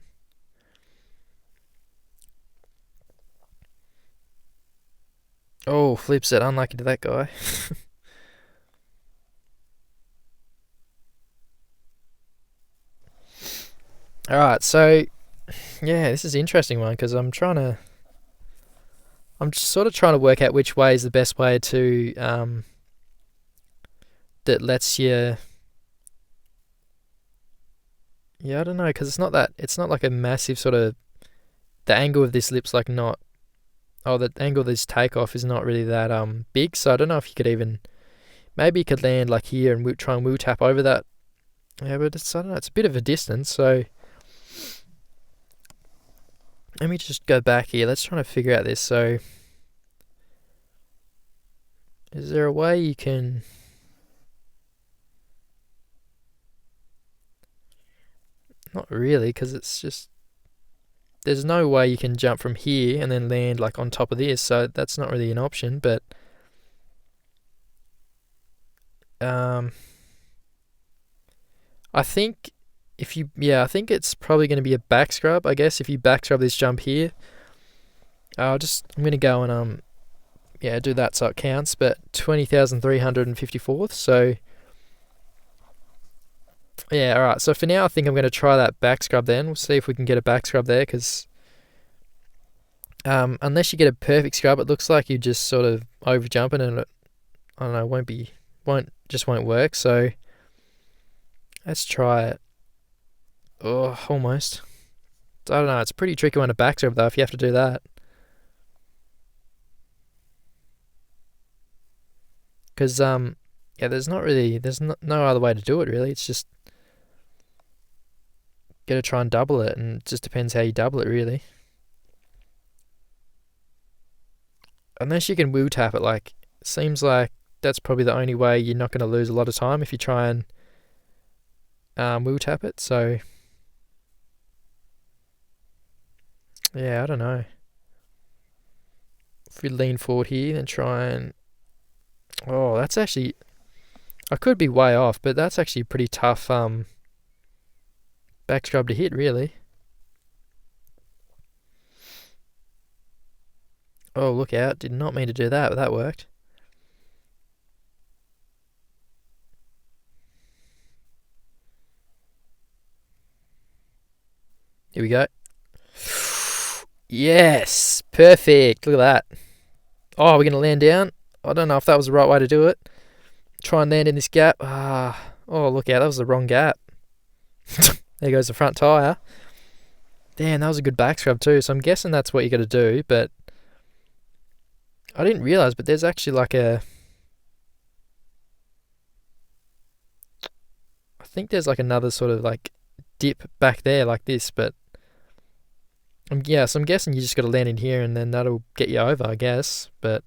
oh, flips it. Unlucky to that guy. Alright, so yeah, this is an interesting one because I'm just sort of trying to work out which way is the best way to that lets you. Yeah, I don't know, because it's not like a massive sort of, the angle of this lip's like not, the angle of this takeoff is not really that big, so I don't know if you could even, maybe you could land like here and try and wheel tap over that. Yeah, but I don't know, it's a bit of a distance, so let me just go back here. Let's try to figure out this. So is there a way you can, not really, because it's just, there's no way you can jump from here and then land like on top of this, so that's not really an option. But I think I think it's probably going to be a back scrub, I guess, if you back scrub this jump here. I'm going to go and do that so it counts, but 20,354th, so yeah, alright, so for now I think I'm going to try that back scrub then. We'll see if we can get a back scrub there, because unless you get a perfect scrub, it looks like you're just sort of over jumping, and I don't know, won't work, so let's try it. Oh, almost. I don't know, it's a pretty tricky one to back scrub though if you have to do that. Because there's no other way to do it really. It's just gotta try and double it, and it just depends how you double it really. Unless you can wheel tap it, like, seems like that's probably the only way you're not going to lose a lot of time if you try and wheel tap it. So yeah, I don't know. If we lean forward here and try and, oh, that's actually, I could be way off, but that's actually a pretty tough back scrub to hit really. Oh, look out. Did not mean to do that, but that worked. Here we go. Yes! Perfect. Look at that. Oh, we're going to land down. I don't know if that was the right way to do it. Try and land in this gap. Oh, look out. That was the wrong gap. There goes the front tyre. Damn, that was a good back scrub too. So I'm guessing that's what you got to do, but I didn't realise, but there's actually like a... I think there's like another sort of like dip back there like this, but so I'm guessing you just got to land in here and then that'll get you over, I guess. But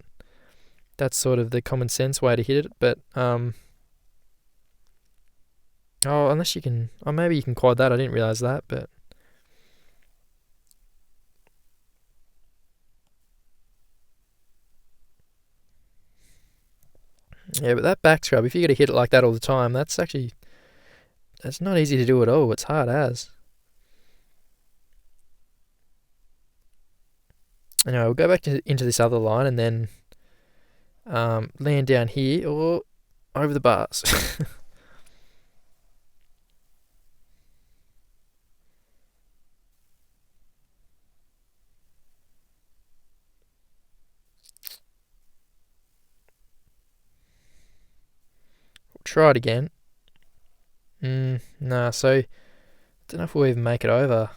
that's sort of the common sense way to hit it. But unless you can, maybe you can quad that. I didn't realise that, but yeah. But that back scrub, if you got to hit it like that all the time, that's not easy to do at all. It's hard as. Anyway, we'll go back into this other line and then land down here or over the bars. We'll try it again. Nah, so I don't know if we'll even make it over.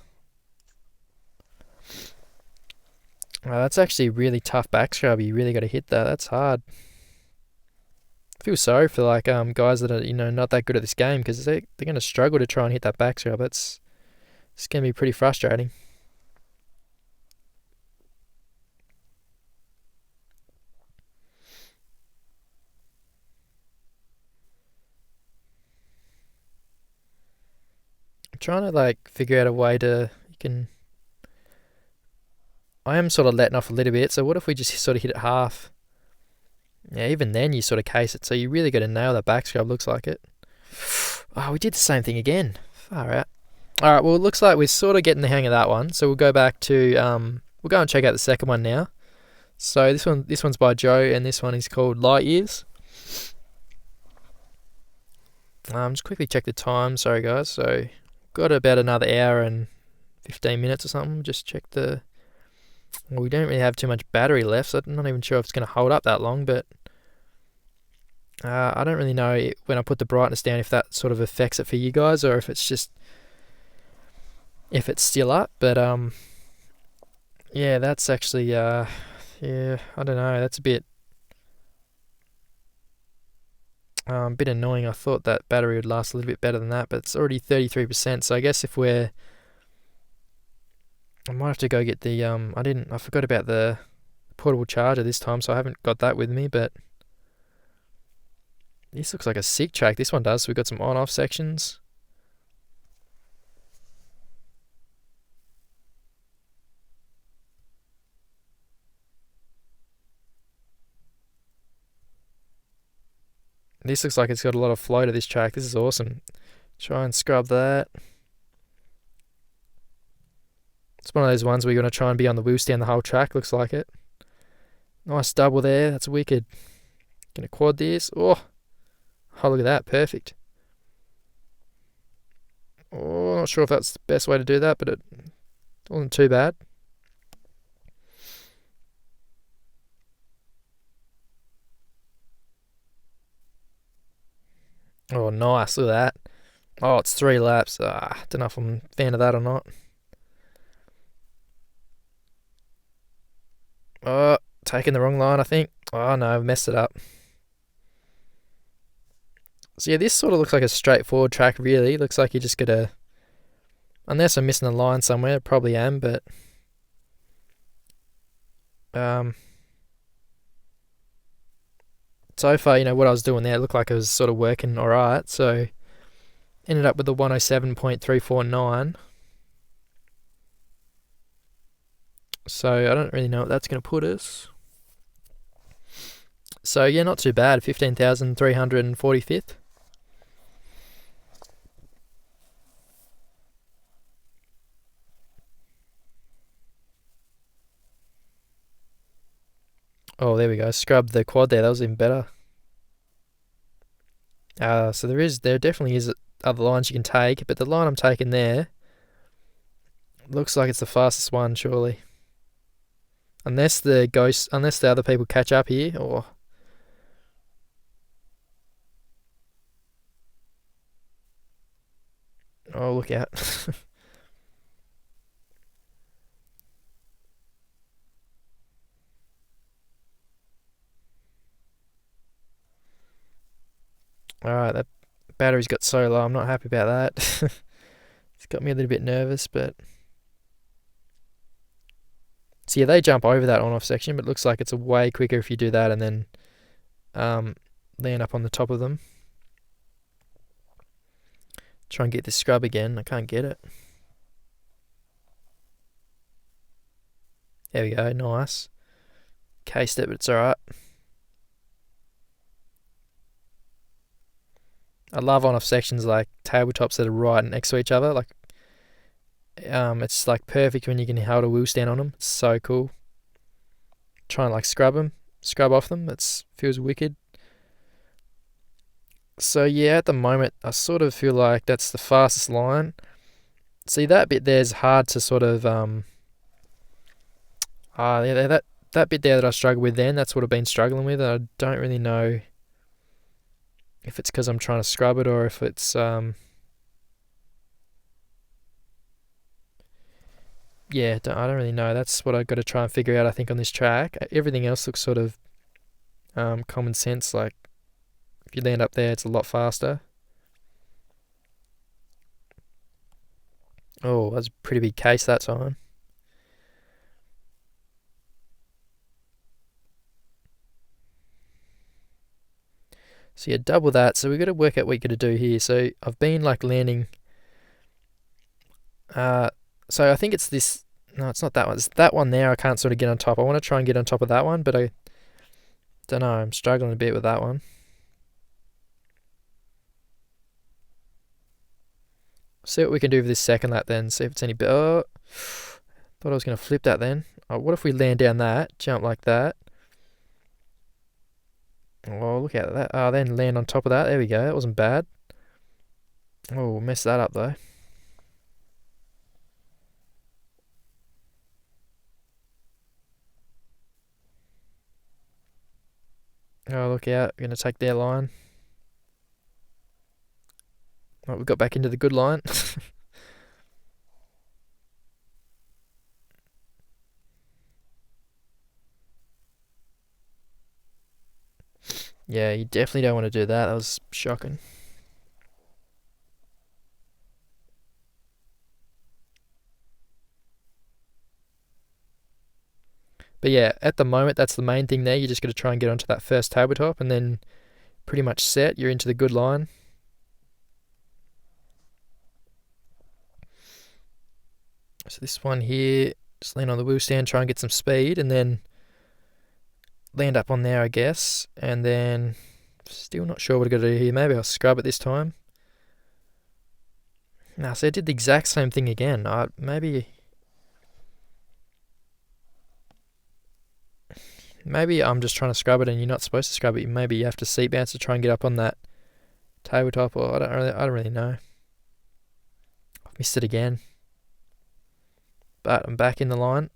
That's actually a really tough back scrub. You really got to hit that. That's hard. I feel sorry for like guys that are not that good at this game because they're going to struggle to try and hit that back scrub. It's going to be pretty frustrating. I'm trying to like figure out a way to I am sort of letting off a little bit. So what if we just sort of hit it half? Yeah, even then you sort of case it. So you really got to nail that back scrub. Looks like it. Oh, we did the same thing again. Far out. All right. Well, it looks like we're sort of getting the hang of that one. So we'll go back to we'll go and check out the second one now. So this one's by Joe, and this one is called Lightyears. Just quickly check the time. Sorry guys. So got about another hour and 15 minutes or something. Just check the. Well, we don't really have too much battery left, so I'm not even sure if it's going to hold up that long, but I don't really know when I put the brightness down if that sort of affects it for you guys or if it's still up, but yeah, that's actually yeah, I don't know, that's a bit annoying. I thought that battery would last a little bit better than that, but it's already 33%, so I guess I might have to go get the I forgot about the portable charger this time, so I haven't got that with me, but this looks like a sick track. This one does. So we've got some on-off sections. This looks like it's got a lot of flow to this track. This is awesome. Try and scrub that. It's one of those ones where you're going to try and be on the wheel stand the whole track. Looks like it. Nice double there. That's wicked. Gonna quad this. Oh, look at that. Perfect. Oh, not sure if that's the best way to do that, but it wasn't too bad. Oh, nice. Look at that. Oh, it's 3 laps. Don't know if I'm a fan of that or not. Oh, taking the wrong line, I think. Oh, no, I've messed it up. So, yeah, this sort of looks like a straightforward track, really. Looks like you just got to... Unless I'm missing a line somewhere, probably am, but... So far, what I was doing there looked like it was sort of working alright, so... Ended up with the 107.349. So I don't really know what that's going to put us. So yeah, not too bad. 15,345th. Oh, there we go. Scrub the quad there. That was even better. So there definitely is other lines you can take, but the line I'm taking there looks like it's the fastest one, surely. Unless the other people catch up here, or oh, look out. Alright, that battery's got so low. I'm not happy about that. It's got me a little bit nervous, but so yeah, they jump over that on-off section, but it looks like it's way quicker if you do that and then um, land up on the top of them. Try and get this scrub again. I can't get it. There we go. Nice. Cased it, but it's alright. I love on-off sections like tabletops that are right next to each other. Like, it's like perfect when you can hold a wheel stand on them. It's so cool. Try and like scrub off them. It feels wicked. So yeah, at the moment, I sort of feel like that's the fastest line. See, that bit there's hard to sort of yeah, that bit there that I struggled with then. That's what I've been struggling with. I don't really know if it's because I'm trying to scrub it or if it's yeah, I don't really know. That's what I've got to try and figure out. I think on this track, everything else looks sort of common sense. Like if you land up there, it's a lot faster. Oh, that's a pretty big case that time. So yeah, double that. So we've got to work out what you're going to do here. So I've been like landing. Uh, so I think it's this. No, it's not that one. It's that one there. I can't sort of get on top. I want to try and get on top of that one, but I don't know. I'm struggling a bit with that one. See what we can do for this second lap then. See if it's any better. Oh, thought I was going to flip that then. Oh, what if we land down that, jump like that? Oh, look at that. Oh, then land on top of that. There we go. That wasn't bad. Oh, messed that up though. Oh, look out. We're going to take their line. Oh, we got back into the good line. Yeah, you definitely don't want to do that. That was shocking. But yeah, at the moment, that's the main thing there. You just got to try and get onto that first tabletop and then pretty much set. You're into the good line. So this one here, just land on the wheel stand, try and get some speed, and then land up on there, I guess. And then still not sure what I got to do here. Maybe I'll scrub it this time. Nah, so I did the exact same thing again. Maybe I'm just trying to scrub it and you're not supposed to scrub it. Maybe you have to seat bounce to try and get up on that tabletop, or I don't really know. I've missed it again. But I'm back in the line.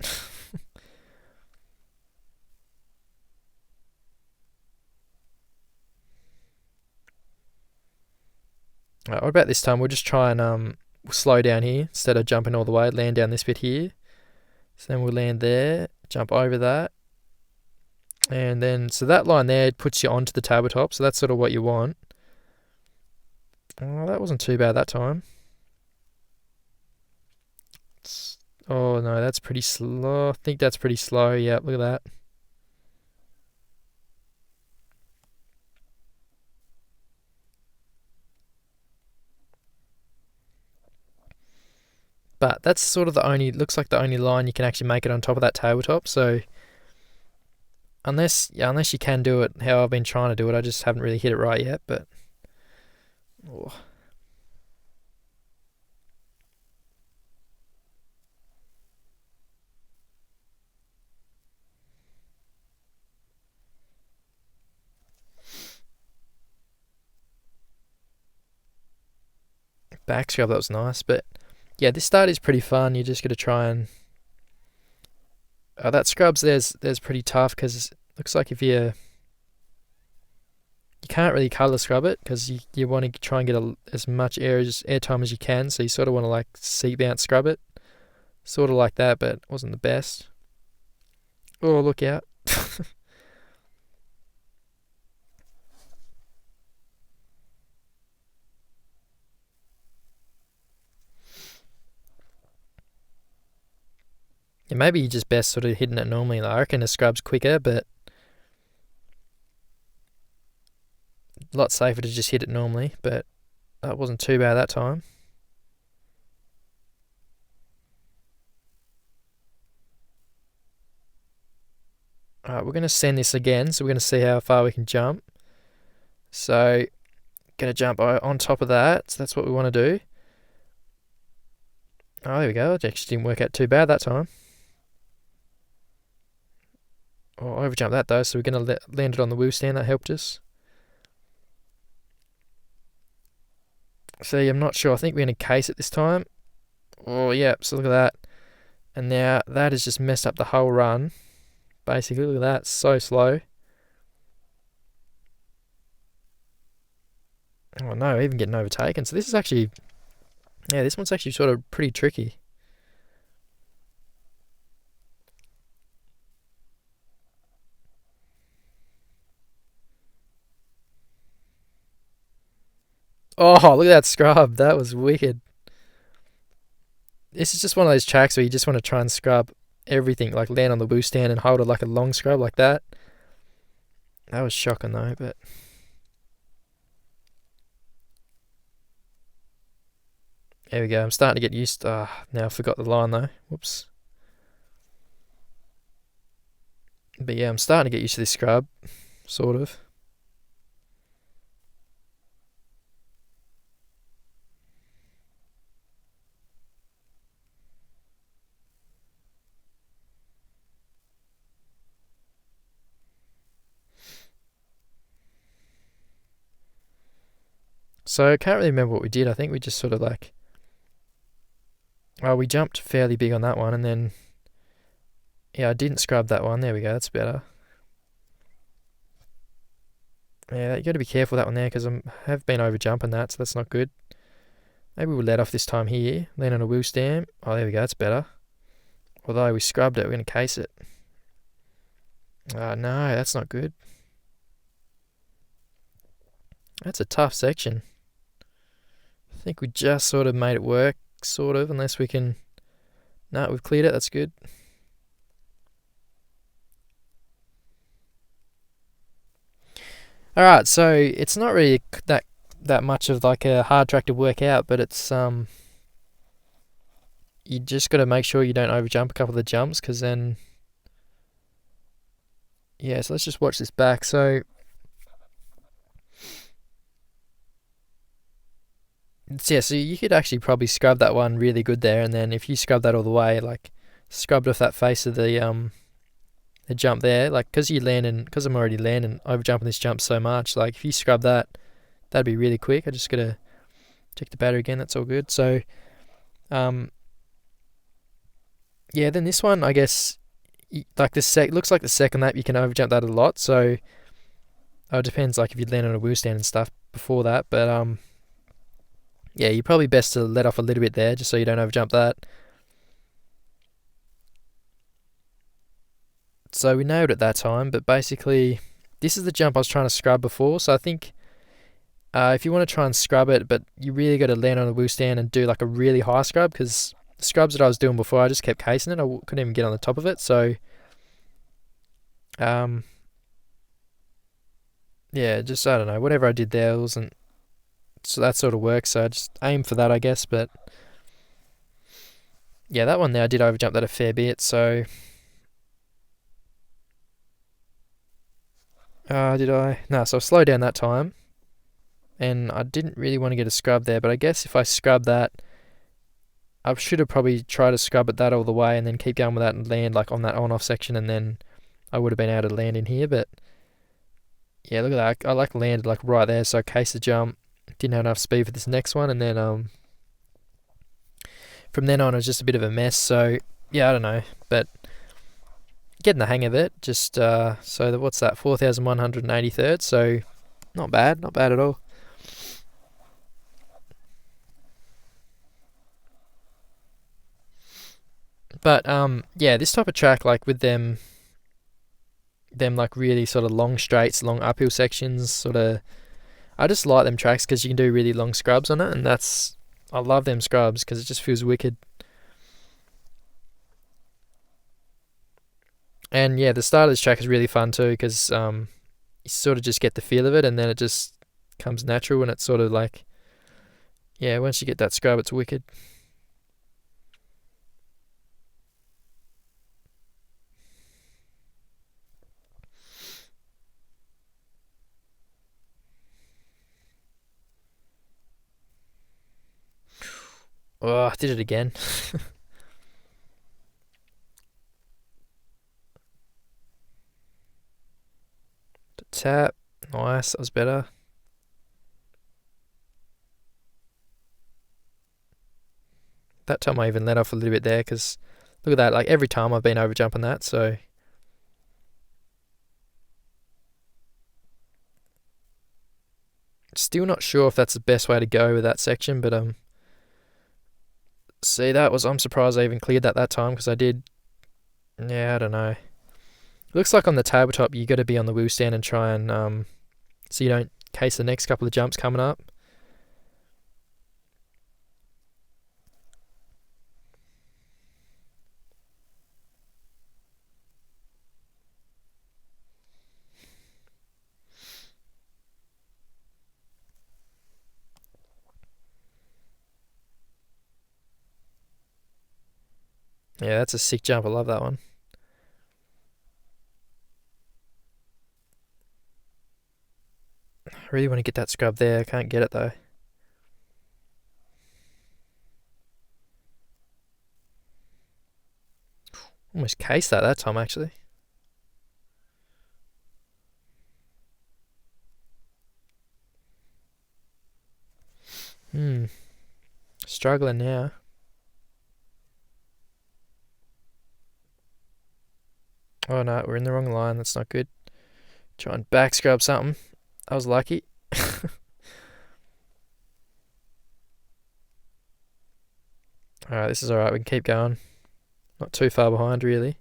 Right, what about this time? We'll just try and slow down here instead of jumping all the way. Land down this bit here. So then we'll land there, jump over that, and then so that line there puts you onto the tabletop. So that's sort of what you want. Oh, that wasn't too bad that time. Oh no, that's pretty slow. I think that's pretty slow. Yeah, look at that. But that's sort of looks like the only line you can actually make it on top of that tabletop. So unless you can do it how I've been trying to do it, I just haven't really hit it right yet. But oh. back scrub. That was nice. But yeah, this start is pretty fun. You just got to try and that scrubs there's pretty tough because it looks like if you can't really colour scrub it because you want to try and get as much air time as you can. So you sort of want to like seat bounce scrub it, sort of like that. But it wasn't the best. Oh, look out! Yeah, maybe you're just best sort of hitting it normally. Like, I reckon a scrub's quicker, but a lot safer to just hit it normally. But that wasn't too bad that time. Alright, we're going to send this again, so we're going to see how far we can jump. So, going to jump on top of that, so that's what we want to do. Oh, there we go. It actually didn't work out too bad that time. Oh, I overjumped that though, so we're going to land it on the wheel stand. That helped us. See, I'm not sure. I think we're going to case it this time. Oh, yeah. So look at that. And now that has just messed up the whole run. Basically, look at that. So slow. Oh no, even getting overtaken. So this is actually... Yeah, this one's actually sort of pretty tricky. Oh, look at that scrub. That was wicked. This is just one of those tracks where you just want to try and scrub everything, like land on the wheel stand and hold it like a long scrub like that. That was shocking though, but... There we go. I'm starting to get used to... now I forgot the line though. Whoops. But yeah, I'm starting to get used to this scrub. Sort of. So I can't really remember what we did. I think we just sort of like... Oh, we jumped fairly big on that one, and then... Yeah, I didn't scrub that one. There we go. That's better. Yeah, you got to be careful with that one there because I have been over jumping that, so that's not good. Maybe we'll let off this time here. Land on a wheel stand. Oh, there we go. That's better. Although we scrubbed it, we're going to case it. Oh, no, that's not good. That's a tough section. I think we just sort of made it work, sort of, unless we can... No, we've cleared it. That's good. Alright, so it's not really that much of like a hard track to work out, but it's you just got to make sure you don't overjump a couple of the jumps, because then... Yeah, so let's just watch this back. So... Yeah, so you could actually probably scrub that one really good there, and then if you scrub that all the way, like scrubbed off that face of the jump there, like because I'm already landing over jumping this jump so much, like if you scrub that, that'd be really quick. I just gotta check the battery again. That's all good. So, yeah, then this one, I guess, like looks like the second lap you can overjump that a lot. So, it depends, like if you land on a wheel stand and stuff before that, but yeah, you're probably best to let off a little bit there, just so you don't overjump that. So we nailed it that time, but basically, this is the jump I was trying to scrub before. So I think if you want to try and scrub it, but you really got to land on the wheel stand and do like a really high scrub, because the scrubs that I was doing before, I just kept casing it. I couldn't even get on the top of it. So, yeah, just, I don't know, whatever I did there wasn't... So that sort of works, so I just aim for that, I guess, but... Yeah, that one there, I did overjump that a fair bit, so... Did I? No, so I slowed down that time. And I didn't really want to get a scrub there, but I guess if I scrub that, I should have probably tried to scrub it that all the way and then keep going with that and land like on that on-off section, and then I would have been able to land in here, but... Yeah, look at that. I like landed like right there, so I cased the jump. Didn't have enough speed for this next one, and then from then on it was just a bit of a mess. So yeah, I don't know, but getting the hang of it. Just what's that? 4,183rd. So not bad at all. But yeah, this type of track, like with them like really sort of long straights, long uphill sections, sort of. I just like them tracks because you can do really long scrubs on it, and I love them scrubs because it just feels wicked. And yeah, the start of this track is really fun too because you sort of just get the feel of it, and then it just comes natural, and it's sort of like, yeah, once you get that scrub, it's wicked. Oh, I did it again. Tap. Nice, that was better. That time I even let off a little bit there because look at that, like every time I've been over jumping that, so. Still not sure if that's the best way to go with that section, but see, I'm surprised I even cleared that time because I did. Yeah, I don't know. Looks like on the tabletop you got to be on the wheel stand and try and so you don't case the next couple of jumps coming up. Yeah, that's a sick jump. I love that one. I really want to get that scrub there. I can't get it though. Almost cased that time actually. Struggling now. Oh no, we're in the wrong line. That's not good. Try and back scrub something. I was lucky. Alright, this is alright. We can keep going. Not too far behind, really.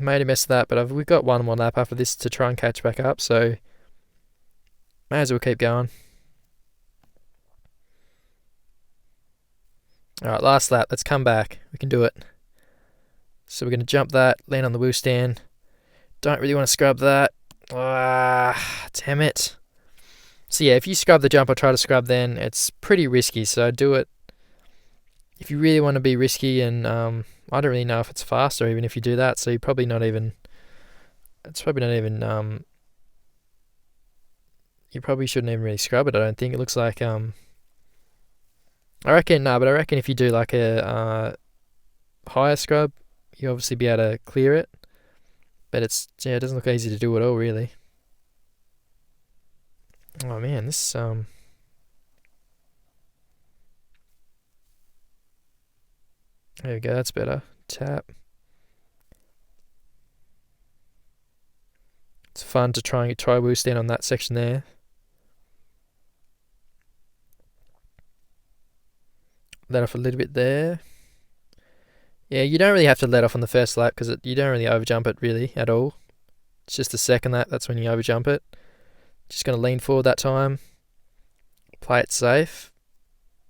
Made a mess of that, but we've got one more lap after this to try and catch back up, so may as well keep going. Alright, last lap. Let's come back. We can do it. So we're going to jump that, land on the wheel stand. Don't really want to scrub that. Damn it. So yeah, if you scrub the jump or try to scrub then, it's pretty risky, so do it if you really want to be risky, and I don't really know if it's faster even if you do that, so you're probably not even, you probably shouldn't even really scrub it, I don't think. It looks like, I reckon if you do like a higher scrub, you obviously be able to clear it, but it doesn't look easy to do at all, really. Oh man, this there we go, that's better. Tap. It's fun to try wheel stand on that section there. Let off a little bit there. Yeah, you don't really have to let off on the first lap because you don't really overjump it really at all. It's just the second lap, that's when you overjump it. Just going to lean forward that time. Play it safe.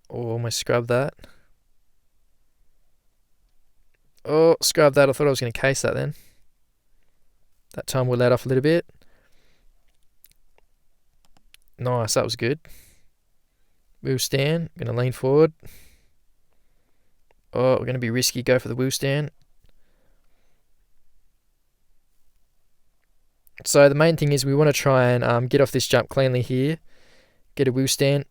Oh, almost scrub that. Oh, scrub that. I thought I was going to case that then. That time we'll let off a little bit. Nice, that was good. Wheel stand. Going to lean forward. Oh, we're going to be risky. Go for the wheel stand. So the main thing is we want to try and get off this jump cleanly here. Get a wheel stand.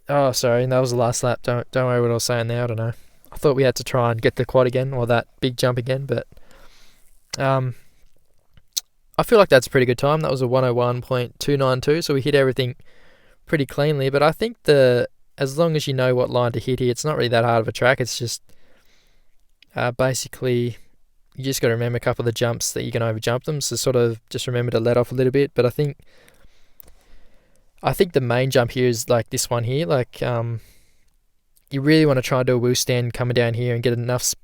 Oh, sorry, that was the last lap. Don't worry what I was saying there. I don't know. I thought we had to try and get the quad again, or that big jump again, but I feel like that's a pretty good time. That was a 101.292, so we hit everything pretty cleanly. But I think as long as you know what line to hit here, it's not really that hard of a track. It's just basically you just got to remember a couple of the jumps that you can overjump them. So sort of just remember to let off a little bit. But I think the main jump here is like this one here. Like you really want to try and do a wheel stand coming down here and get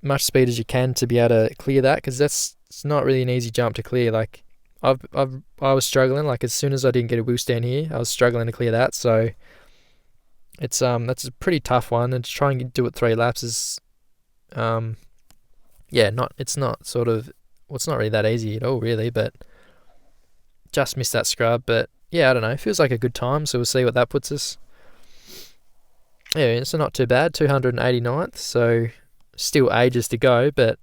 much speed as you can to be able to clear that, because it's not really an easy jump to clear. Like I was struggling. Like as soon as I didn't get a wheel stand here, I was struggling to clear that. So it's that's a pretty tough one, and to try and do it 3 laps is it's not really that easy at all, really. But just missed that scrub. But yeah, I don't know. It feels like a good time, so we'll see what that puts us. Yeah, it's not too bad. 289th, so still ages to go, but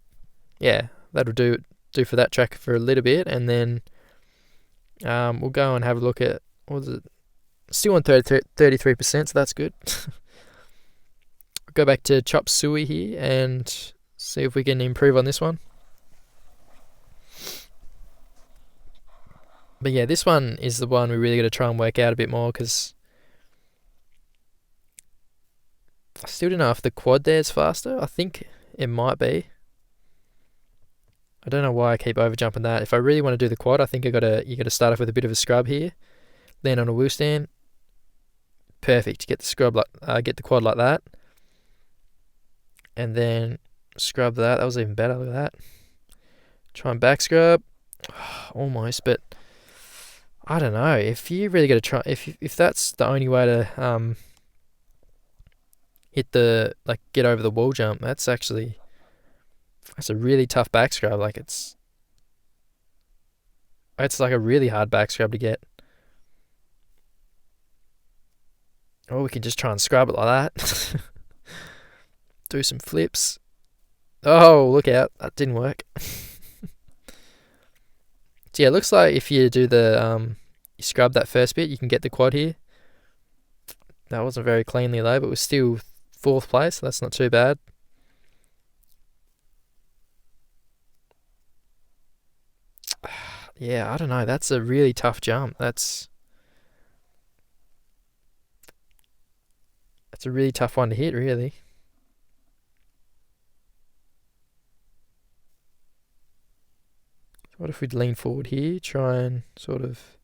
yeah, that'll do for that track for a little bit, and then we'll go and have a look at, what was it? Still on 33%, so that's good. Go back to Chop Suey here and see if we can improve on this one. But yeah, this one is the one we really got to try and work out a bit more, because I still don't know if the quad there is faster. I think it might be. I don't know why I keep overjumping that. If I really want to do the quad, I think you got to start off with a bit of a scrub here, land on a wheel stand. Perfect. Get the quad like that, and then scrub that. That was even better. Look at that. Try and back scrub, almost. But I don't know if you really got to try. If that's the only way to get over the wall jump, that's a really tough back scrub. Like it's like a really hard back scrub to get. Or we can just try and scrub it like that. Do some flips. Oh, look out. That didn't work. So yeah, it looks like if you do you scrub that first bit, you can get the quad here. That wasn't very cleanly though, but it was still 4th place, so that's not too bad. Yeah, I don't know. That's a really tough jump. That's a really tough one to hit, really. What if we'd lean forward here, try and sort of...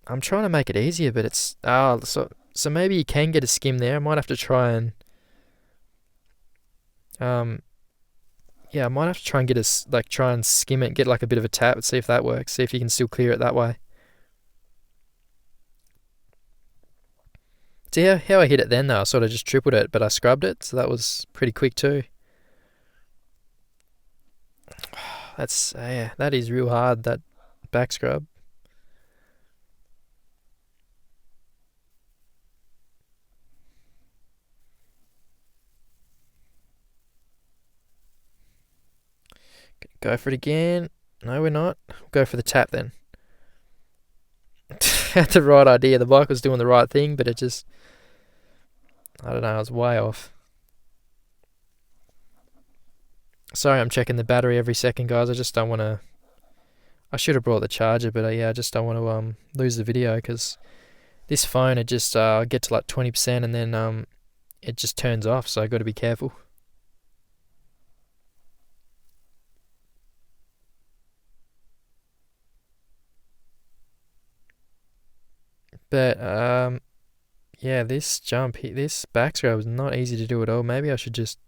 I'm trying to make it easier, but it's... So maybe you can get a skim there. I might have to try and... I might have to try and try and skim it, get like a bit of a tap, and see if that works. See if you can still clear it that way. See how I hit it then, though? I sort of just tripled it, but I scrubbed it, so that was pretty quick too. That is real hard, that back scrub. Go for it again. No, we're not. Go for the tap then. Had the right idea. The bike was doing the right thing, but it just... I don't know, I was way off. Sorry, I'm checking the battery every second, guys. I just don't want to... I should have brought the charger, but I just don't want to lose the video, because this phone, it just get to like 20% and then it just turns off, so I got to be careful. But yeah, this jump, this back scrub was not easy to do at all. Maybe I should just...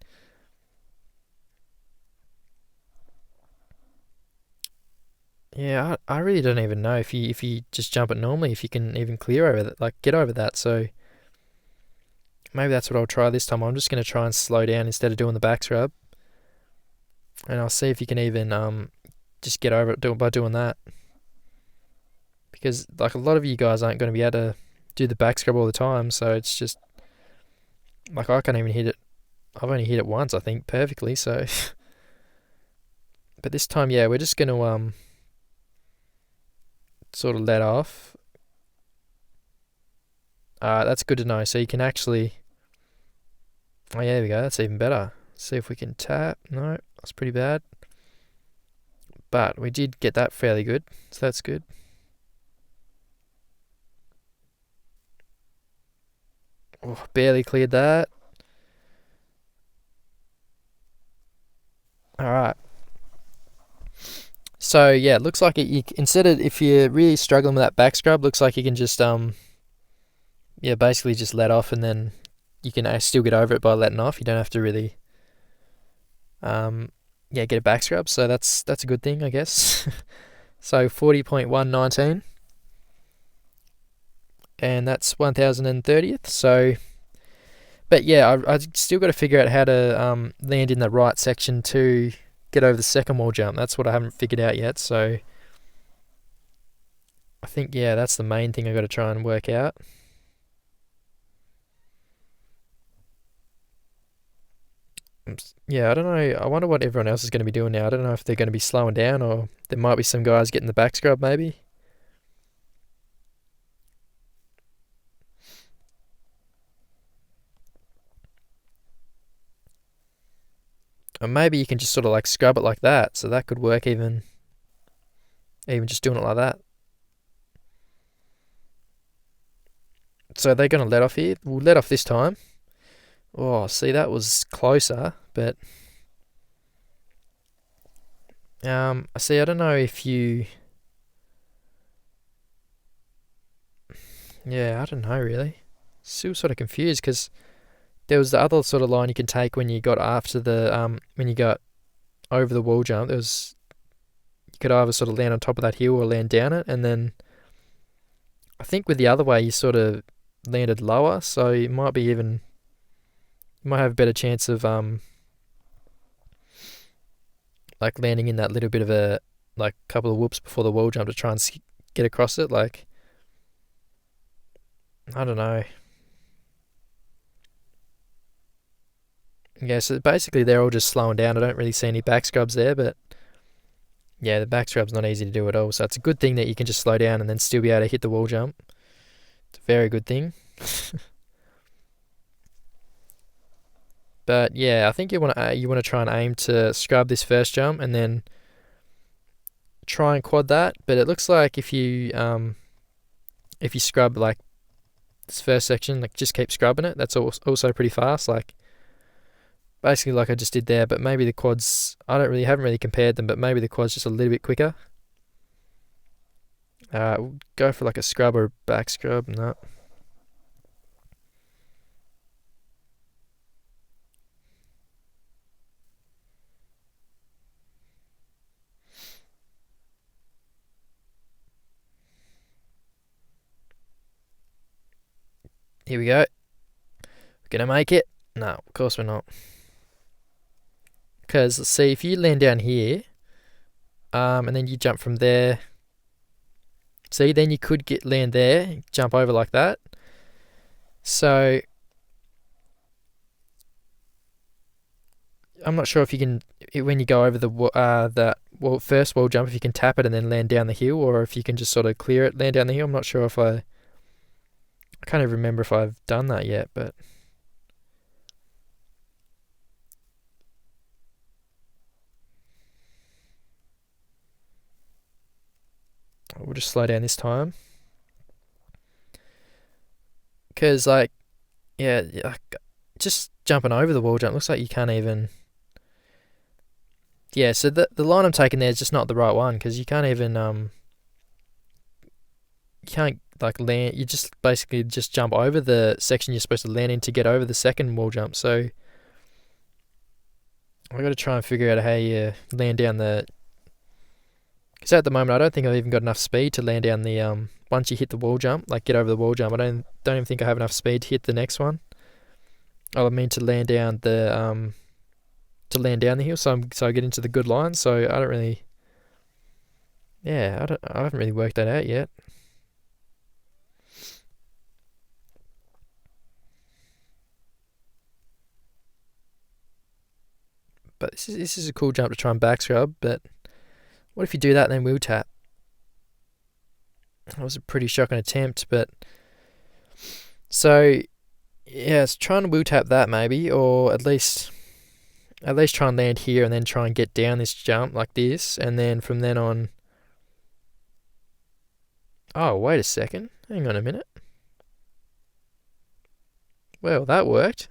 Yeah, I really don't even know if you just jump it normally, if you can even clear over that, like get over that. So maybe that's what I'll try this time. I'm just going to try and slow down instead of doing the back scrub, and I'll see if you can even just get over it by doing that. Because like a lot of you guys aren't going to be able to do the back scrub all the time, so it's just like I can't even hit it. I've only hit it once, I think, perfectly. So, but this time, yeah, we're just going to sort of let off. That's good to know. So you can actually Oh yeah, there we go. That's even better. See if we can tap. No, that's pretty bad. But we did get that fairly good, so that's good. Oh, barely cleared that. All right. So yeah, it looks like instead of, if you're really struggling with that back scrub, looks like you can just yeah, basically just let off, and then you can still get over it by letting off. You don't have to really yeah, get a back scrub. So that's a good thing, I guess. So 40.119, and that's 1030th. So, but yeah, I still got to figure out how to land in the right section to get over the second wall jump. That's what I haven't figured out yet. So I think, yeah, that's the main thing I got to try and work out. Yeah, I don't know. I wonder what everyone else is going to be doing now. I don't know if they're going to be slowing down, or there might be some guys getting the back scrub maybe. Or maybe you can just sort of like scrub it like that. So that could work, even just doing it like that. So they're going to let off here. We'll let off this time. Oh, see, that was closer, but see, I don't know if you, yeah, I don't know really. Still sort of confused, because there was the other sort of line you can take when you got after the when you got over the wall jump. There was, you could either sort of land on top of that hill or land down it, and then I think with the other way you sort of landed lower, so you might be even, you might have a better chance of like landing in that little bit of a, like, couple of whoops before the wall jump to try and get across it. Like, I don't know. Yeah, so basically they're all just slowing down. I don't really see any back scrubs there, but yeah, the back scrub's not easy to do at all. So it's a good thing that you can just slow down and then still be able to hit the wall jump. It's a very good thing. But yeah, I think you want to try and aim to scrub this first jump and then try and quad that. But it looks like if you scrub like this first section, like just keep scrubbing it. That's also pretty fast. Like, basically like I just did there, but maybe the quads, haven't really compared them, but maybe the quad's just a little bit quicker. We'll go for like a scrub or a back scrub. No. Here we go. We're gonna make it. No, of course we're not. Because let's see, if you land down here, and then you jump from there. See, then you could land there, jump over like that. So I'm not sure if you can, when you go over that first wall jump, if you can tap it and then land down the hill, or if you can just sort of clear it, land down the hill. I'm not sure if I can't even remember if I've done that yet, but we'll just slow down this time. Because, like, yeah, just jumping over the wall jump looks like you can't even. Yeah, so the line I'm taking there is just not the right one, because you can't even you can't like land. You just basically just jump over the section you're supposed to land in to get over the second wall jump. So I got to try and figure out how you land down the. Because at the moment I don't think I've even got enough speed to land down the once you hit the wall jump, like get over the wall jump. I don't even think I have enough speed to hit the next one. I mean to land down the hill, so I get into the good line. So I don't really. Yeah, I haven't really worked that out yet. But this is a cool jump to try and back scrub. But what if you do that and then wheel tap? That was a pretty shocking attempt, but so Yeah, it's trying to wheel tap that maybe, or at least try and land here and then try and get down this jump like this, and then from then on. Oh, wait a second. Hang on a minute. Well, that worked.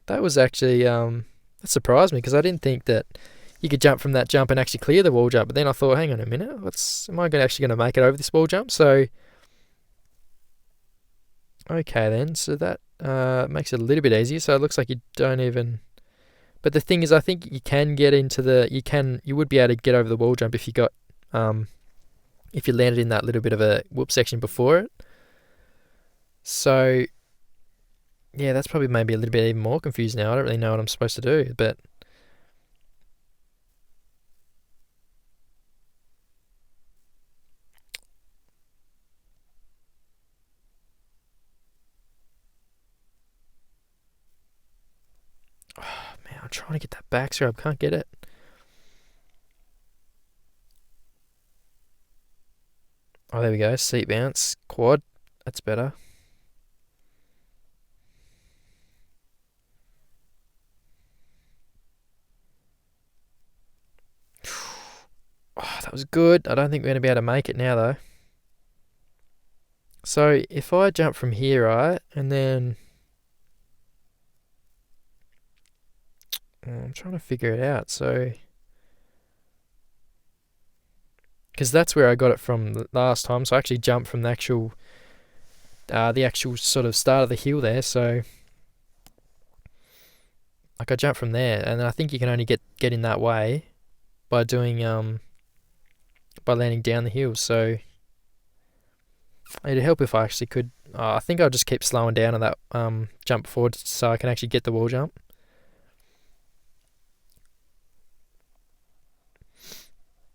That was actually that surprised me because I didn't think that you could jump from that jump and actually clear the wall jump. But then I thought, hang on a minute, am I actually going to make it over this wall jump? So okay then, so that makes it a little bit easier. So it looks like you don't even. But the thing is, I think you can get into you would be able to get over the wall jump if you got if you landed in that little bit of a whoop section before it. So yeah, that's probably maybe a little bit even more confused now. I don't really know what I'm supposed to do, but man, I'm trying to get that back scrub, can't get it. Oh, there we go. Seat bounce, quad. That's better. Oh, that was good. I don't think we're going to be able to make it now, though. So if I jump from here, right, and then I'm trying to figure it out. So because that's where I got it from last time. So I actually jumped from the actual sort of start of the hill there. So like I jumped from there, and I think you can only get in that way by doing by landing down the hill. So it'd help if I actually could. I think I'll just keep slowing down on that jump forward so I can actually get the wall jump.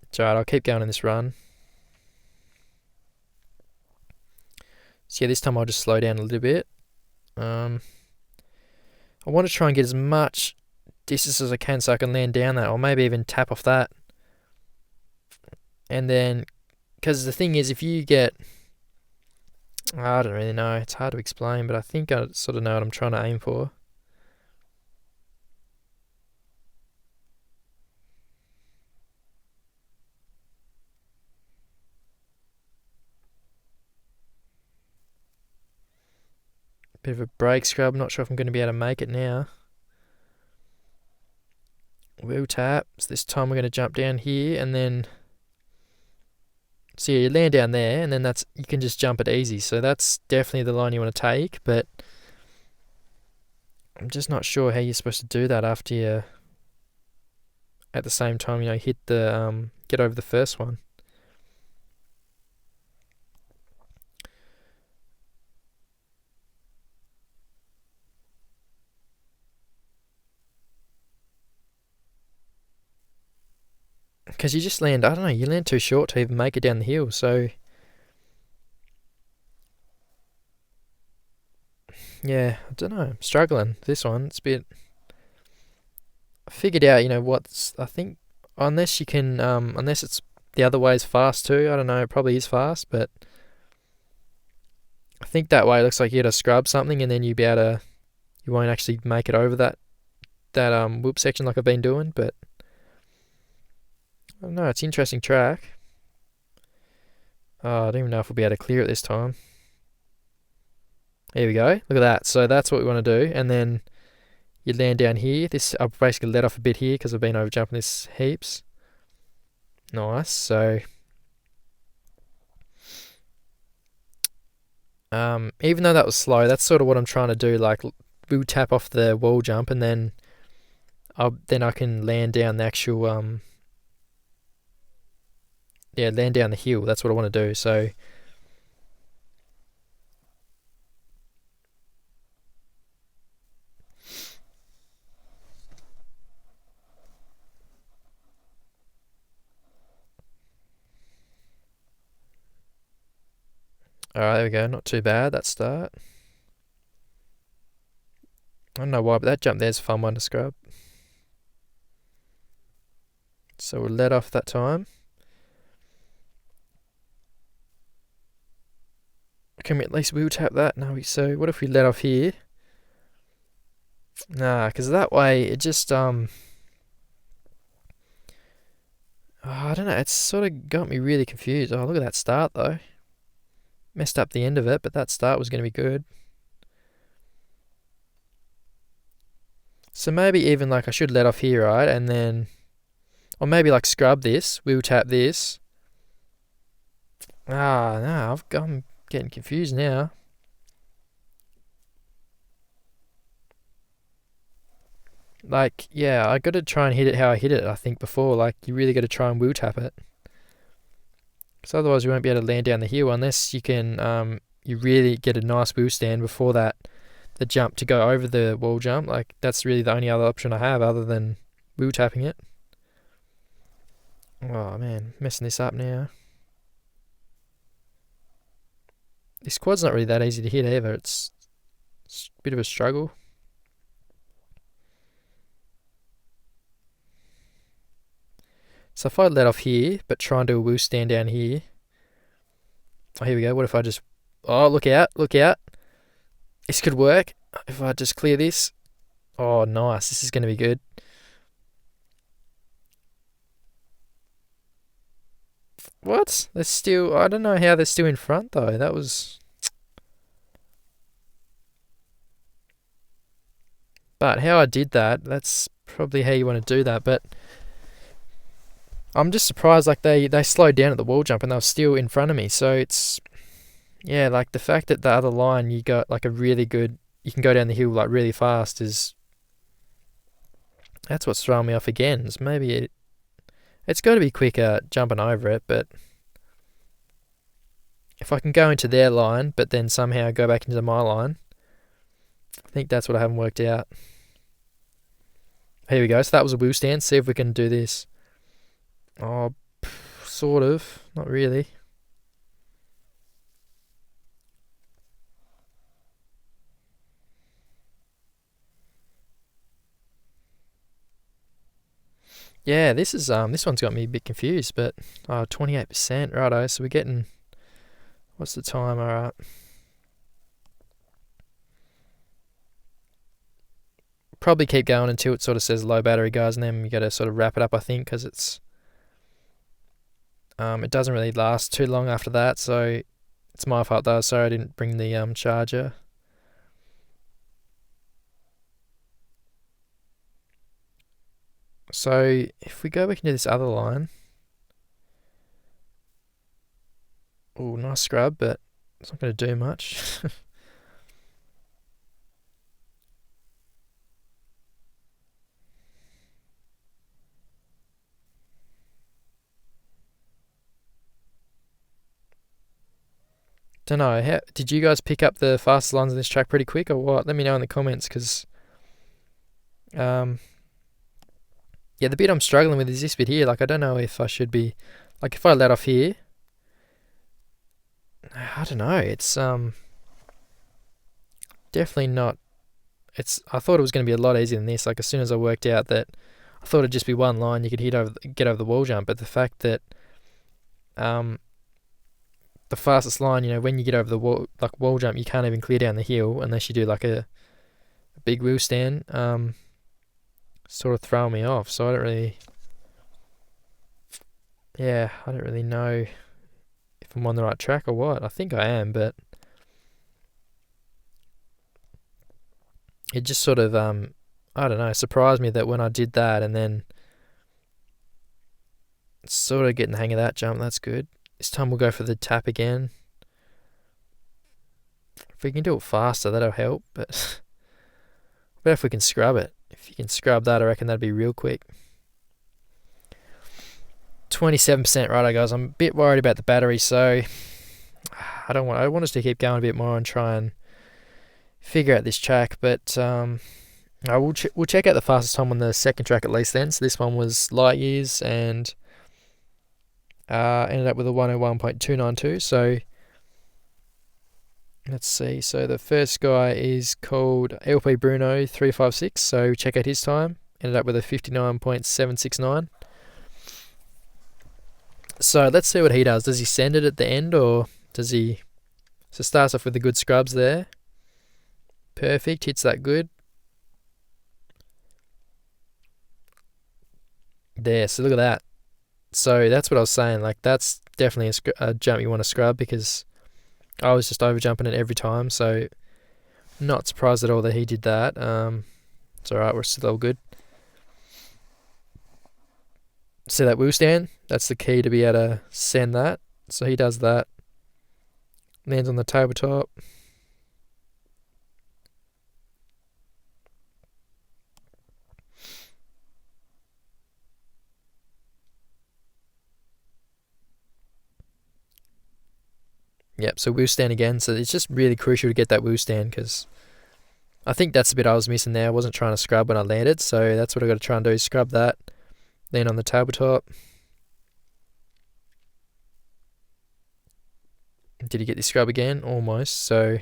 It's alright, I'll keep going in this run. So yeah, this time I'll just slow down a little bit. I want to try and get as much distance as I can so I can land down that, or maybe even tap off that. And then, because the thing is, if you get, I don't really know, it's hard to explain, but I think I sort of know what I'm trying to aim for. Bit of a brake scrub, not sure if I'm going to be able to make it now. Wheel tap, so this time we're going to jump down here, and then so yeah, you land down there, and then you can just jump it easy. So that's definitely the line you want to take, but I'm just not sure how you're supposed to do that after you, at the same time, hit the get over the first one. Because you just land, I don't know, you land too short to even make it down the hill. So yeah, I don't know, I'm struggling. This one, it's a bit. I figured out, I think, unless you can, unless it's the other way is fast too. I don't know, it probably is fast, but I think that way it looks like you got to scrub something, and then you won't actually make it over that whoop section like I've been doing. But I don't know, it's an interesting track. Oh, I don't even know if we'll be able to clear it this time. There we go. Look at that. So that's what we want to do, and then you land down here. I've basically let off a bit here because I've been over jumping this heaps. Nice. So even though that was slow, that's sort of what I'm trying to do. Like, we'll tap off the wall jump, and then I can land down the actual land down the hill. That's what I want to do. So alright, there we go. Not too bad, that start. I don't know why, but that jump there's a fun one to scrub. So we'll let off that time. Can we at least wheel tap that? No, so what if we let off here? Nah, because that way it just I don't know, it's sort of got me really confused. Oh, look at that start though. Messed up the end of it, but that start was going to be good. So maybe even like I should let off here, right? And then, or maybe like scrub this, wheel tap this. Ah, no, I'm getting confused now. Like, yeah, I got to try and hit it how I hit it, I think, before. Like, you really got to try and wheel tap it. Because otherwise you won't be able to land down the hill unless you can, you really get a nice wheel stand before that, the jump to go over the wall jump. Like, that's really the only other option I have other than wheel tapping it. Oh, man, messing this up now. This quad's not really that easy to hit either. It's a bit of a struggle. So if I let off here, but try and do a wheel stand down here. Oh, here we go. What if I just... Oh, look out, look out. This could work. If I just clear this. Oh, nice. This is going to be good. What? They're still... I don't know how they're still in front, though. That was... But how I did that, that's probably how you want to do that. But I'm just surprised, like, they slowed down at the wall jump and they were still in front of me. So it's... Yeah, like, the fact that the other line, you got, like, a really good... You can go down the hill, like, really fast is... That's what's throwing me off again. Is maybe it's got to be quicker jumping over it, but... If I can go into their line, but then somehow go back into my line... I think that's what I haven't worked out. Here we go. So that was a wheel stand. See if we can do this. Oh, sort of. Not really. Yeah, this one's got me a bit confused, but 28%. Righto. So we're getting... What's the time? Alright. Probably keep going until it sort of says low battery, guys, and then you got to sort of wrap it up, I think, because it's it doesn't really last too long after that. So it's my fault though. Sorry I didn't bring the charger. So if we go back into this other line, oh, nice scrub, but it's not going to do much. Don't know. Did you guys pick up the fastest lines on this track pretty quick or what? Let me know in the comments, because yeah, the bit I'm struggling with is this bit here. Like, I don't know if I should be, like, if I let off here, I don't know. It's definitely not. I thought it was going to be a lot easier than this. Like, as soon as I worked out that, I thought it'd just be one line you could get over the wall jump. But the fact that the fastest line, you know, when you get over the wall jump, you can't even clear down the hill unless you do like a big wheel stand. Sort of throwing me off. So I don't really know if I'm on the right track or what. I think I am, but it just sort of I don't know, surprised me that when I did that and then sort of getting the hang of that jump. That's good. This time we'll go for the tap again. If we can do it faster, that'll help, but what if we can scrub it? If you can scrub that, I reckon that'd be real quick. 27%, righto guys. I'm a bit worried about the battery, so I want us to keep going a bit more and try and figure out this track, but we'll check out the fastest time on the second track at least then. So this one was Lightyears and ended up with a 101.292. So let's see. So the first guy is called LP Bruno 356. So check out his time. Ended up with a 59.769. So let's see what he does. Does he send it at the end or does he So starts off with the good scrubs there. Perfect, hits that good. There, so look at that. So that's what I was saying. Like, that's definitely a jump you want to scrub, because I was just over jumping it every time. So not surprised at all that he did that. It's alright, we're still all good. So that wheel stand, that's the key to be able to send that. So he does that. Lands on the tabletop. Yep, so wheel stand again. So it's just really crucial to get that wheel stand, because I think that's the bit I was missing there. I wasn't trying to scrub when I landed, so that's what I got to try and do, is scrub that. Land on the tabletop. Did he get the scrub again? Almost. So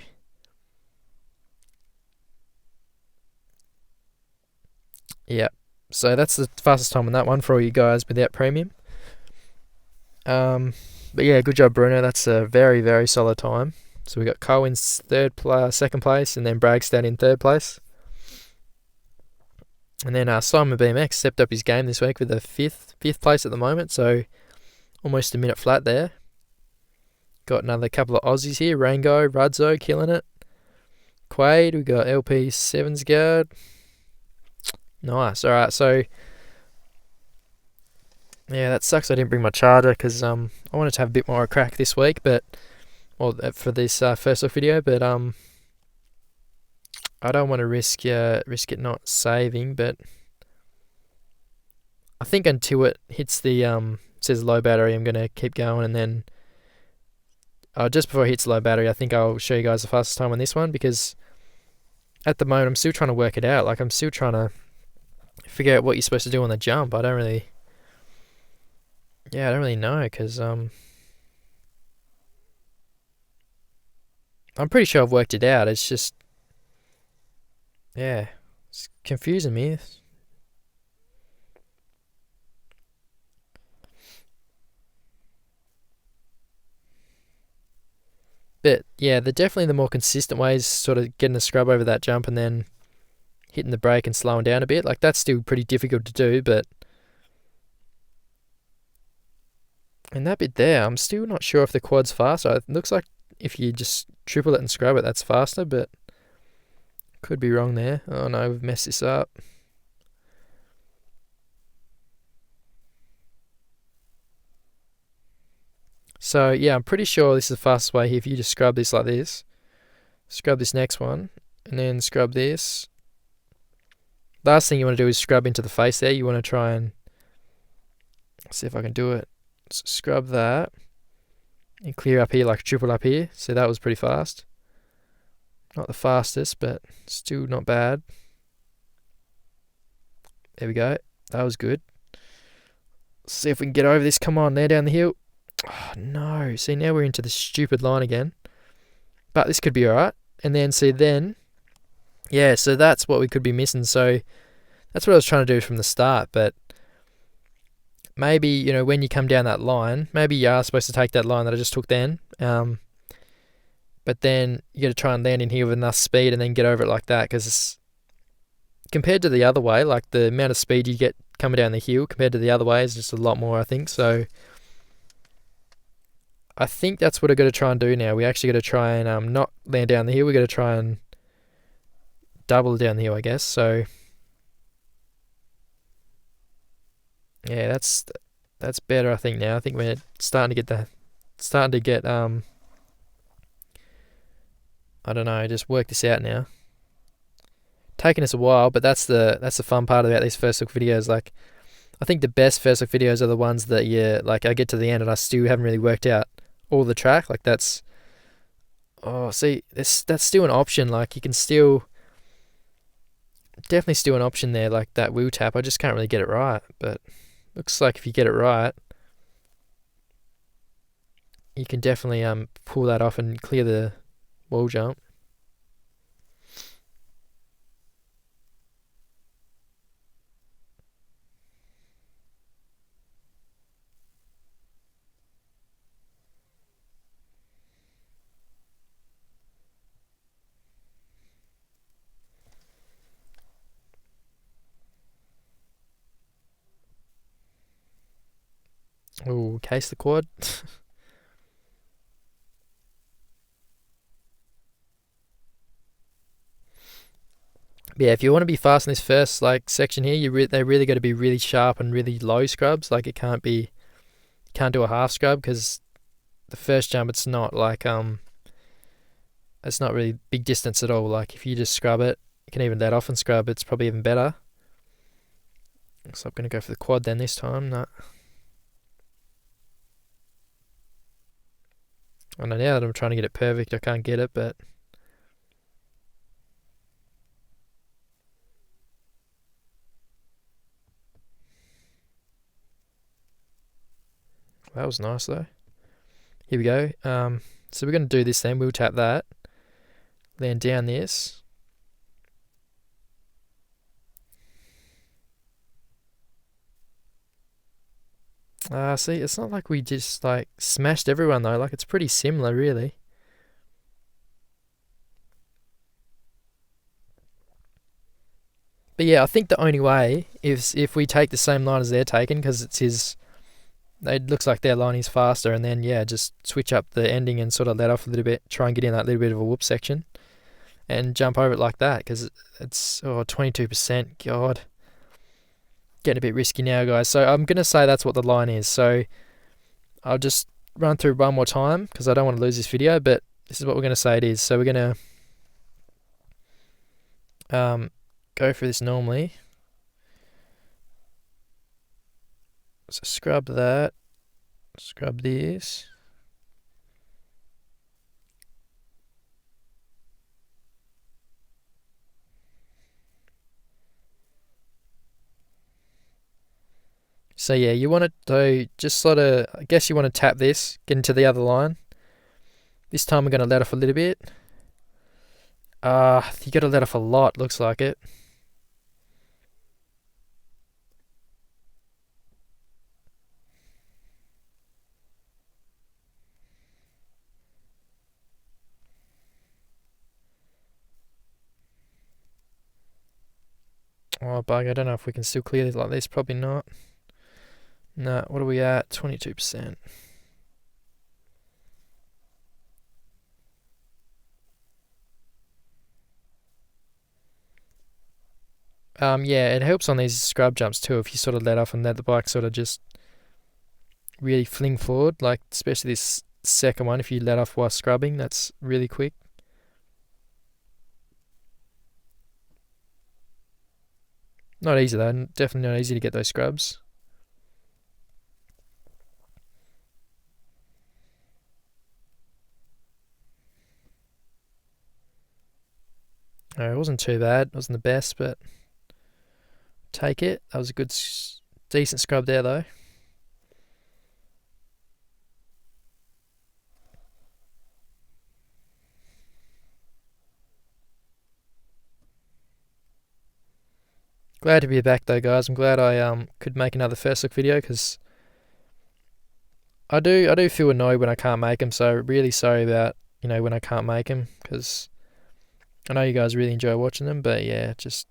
yeah, so that's the fastest time on that one for all you guys without premium. But yeah, good job, Bruno. That's a very, very solid time. So we got Carl in second place, and then Bragstad in third place. And then Simon BMX stepped up his game this week with a fifth place at the moment, so almost a minute flat there. Got another couple of Aussies here, Rango, Rudzo killing it. Quaid, we got LP Sevensguard. Nice. Alright, so yeah, that sucks I didn't bring my charger, because I wanted to have a bit more crack this week, but for this first look video, but I don't want to risk it not saving. But I think until it hits the says low battery, I'm gonna keep going, and then just before it hits low battery, I think I'll show you guys the fastest time on this one, because at the moment I'm still trying to work it out. Like, I'm still trying to figure out what you're supposed to do on the jump. I don't really know, because I'm pretty sure I've worked it out. It's just, yeah, it's confusing me. But yeah, definitely the more consistent ways, sort of getting a scrub over that jump and then hitting the brake and slowing down a bit. Like, that's still pretty difficult to do, but in that bit there, I'm still not sure if the quad's faster. It looks like if you just triple it and scrub it, that's faster, but could be wrong there. Oh no, we've messed this up. So yeah, I'm pretty sure this is the fastest way here. If you just scrub this like this, scrub this next one, and then scrub this. Last thing you want to do is scrub into the face there. You want to try and see if I can do it. So scrub that and clear up here, like triple up here. So that was pretty fast. Not the fastest, but still not bad. There we go. That was good. Let's see if we can get over this. Come on, there down the hill. Oh, no. See, now we're into the stupid line again. But this could be alright. And then, see, yeah, so that's what we could be missing. So that's what I was trying to do from the start. But maybe, when you come down that line, maybe you are supposed to take that line that I just took then. But then you got to try and land in here with enough speed and then get over it like that. Because compared to the other way, like the amount of speed you get coming down the hill compared to the other way is just a lot more, I think. So I think that's what I've got to try and do now. We actually got to try and not land down the hill. We got to try and double down the hill, I guess. So yeah, that's better, I think. Now I think we're starting to get I don't know, just work this out now. Taking us a while, but that's the fun part about these first look videos. Like, I think the best first look videos are the ones that I get to the end and I still haven't really worked out all the track. Like, that's that's still an option. Like, you can definitely still an option there, like that wheel tap. I just can't really get it right, but looks like if you get it right, you can definitely pull that off and clear the wall jump. Ooh, case the quad. Yeah, if you want to be fast in this first like section here, they really got to be really sharp and really low scrubs. Like it can't do a half scrub because the first jump it's not really big distance at all. Like if you just scrub it, you can even let off and scrub. It's probably even better. So I'm gonna go for the quad then this time. No. I know now that I'm trying to get it perfect, I can't get it, but that was nice though. Here we go. So we're gonna do this then. We'll tap that, land down this. See, it's not like we just like smashed everyone though. Like it's pretty similar, really. But yeah, I think the only way is if we take the same line as they're taking, because it's his. It looks like their line is faster, and then yeah, just switch up the ending and sort of let off a little bit. Try and get in that little bit of a whoop section, and jump over it like that, because it's 22%. God, getting a bit risky now, guys. So I'm gonna say that's what the line is. So I'll just run through one more time because I don't want to lose this video. But this is what we're gonna say it is. So we're gonna go through this normally. So scrub that, scrub this. So yeah, you want to just sort of, I guess you want to tap this, get into the other line. This time we're going to let off a little bit. You got to let off a lot, looks like it. Oh, bug, I don't know if we can still clear it like this. Probably not. No, what are we at? 22%. Yeah, it helps on these scrub jumps too if you sort of let off and let the bike sort of just really fling forward. Like, especially this second one, if you let off while scrubbing, that's really quick. Not easy though, definitely not easy to get those scrubs. It wasn't too bad. It wasn't the best, but take it. That was a good, decent scrub there, though. Glad to be back, though, guys. I'm glad I could make another first look video because I do feel annoyed when I can't make them. So really sorry about when I can't make them because I know you guys really enjoy watching them. But yeah, just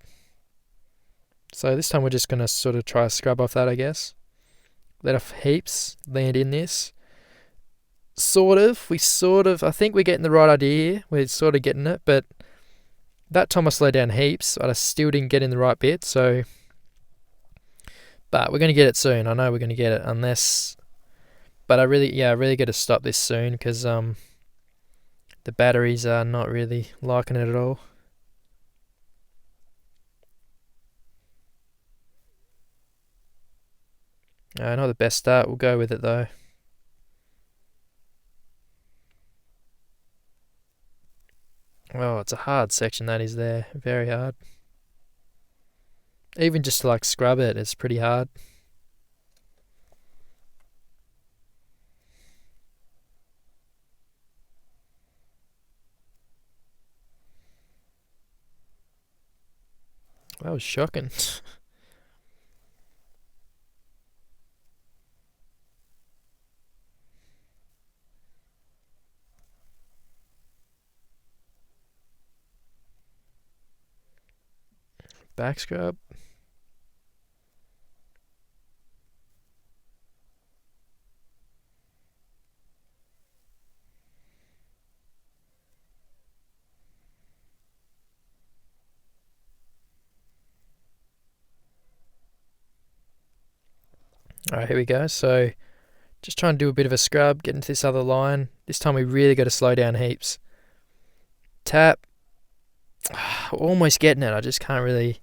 so this time we're just gonna sort of try to scrub off that, I guess. Let off heaps, land in this. I think we're getting the right idea here. We're sort of getting it, but that time I slowed down heaps, but I still didn't get in the right bit. So, but we're gonna get it soon. I know we're gonna get it, but I really got to stop this soon because the batteries are not really liking it at all. Not the best start. We'll go with it though. Oh, it's a hard section that is there. Very hard. Even just to like scrub it, it's pretty hard. That was shocking. Back scrub. Alright, here we go. So just trying to do a bit of a scrub, get into this other line. This time we really got to slow down heaps. Tap. Almost getting it. I just can't really.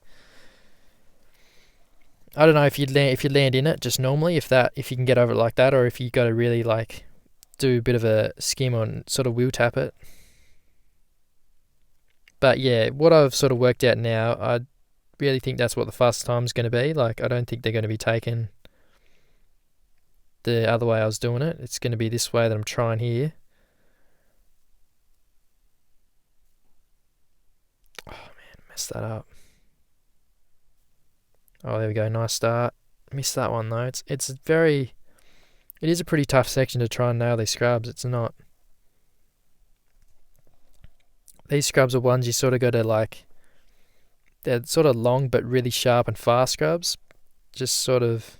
I don't know if you land in it just normally, if you can get over it like that, or if you got to really like do a bit of a skim on sort of wheel tap it. But yeah, what I've sort of worked out now, I really think that's what the fastest time is going to be. Like, I don't think they're going to be taking the other way I was doing it. It's going to be this way that I'm trying here. Oh man, messed that up. Oh, there we go. Nice start. Missed that one though. It is a pretty tough section to try and nail these scrubs. It's not. These scrubs are ones you sort of got to like. They're sort of long but really sharp and fast scrubs. Just sort of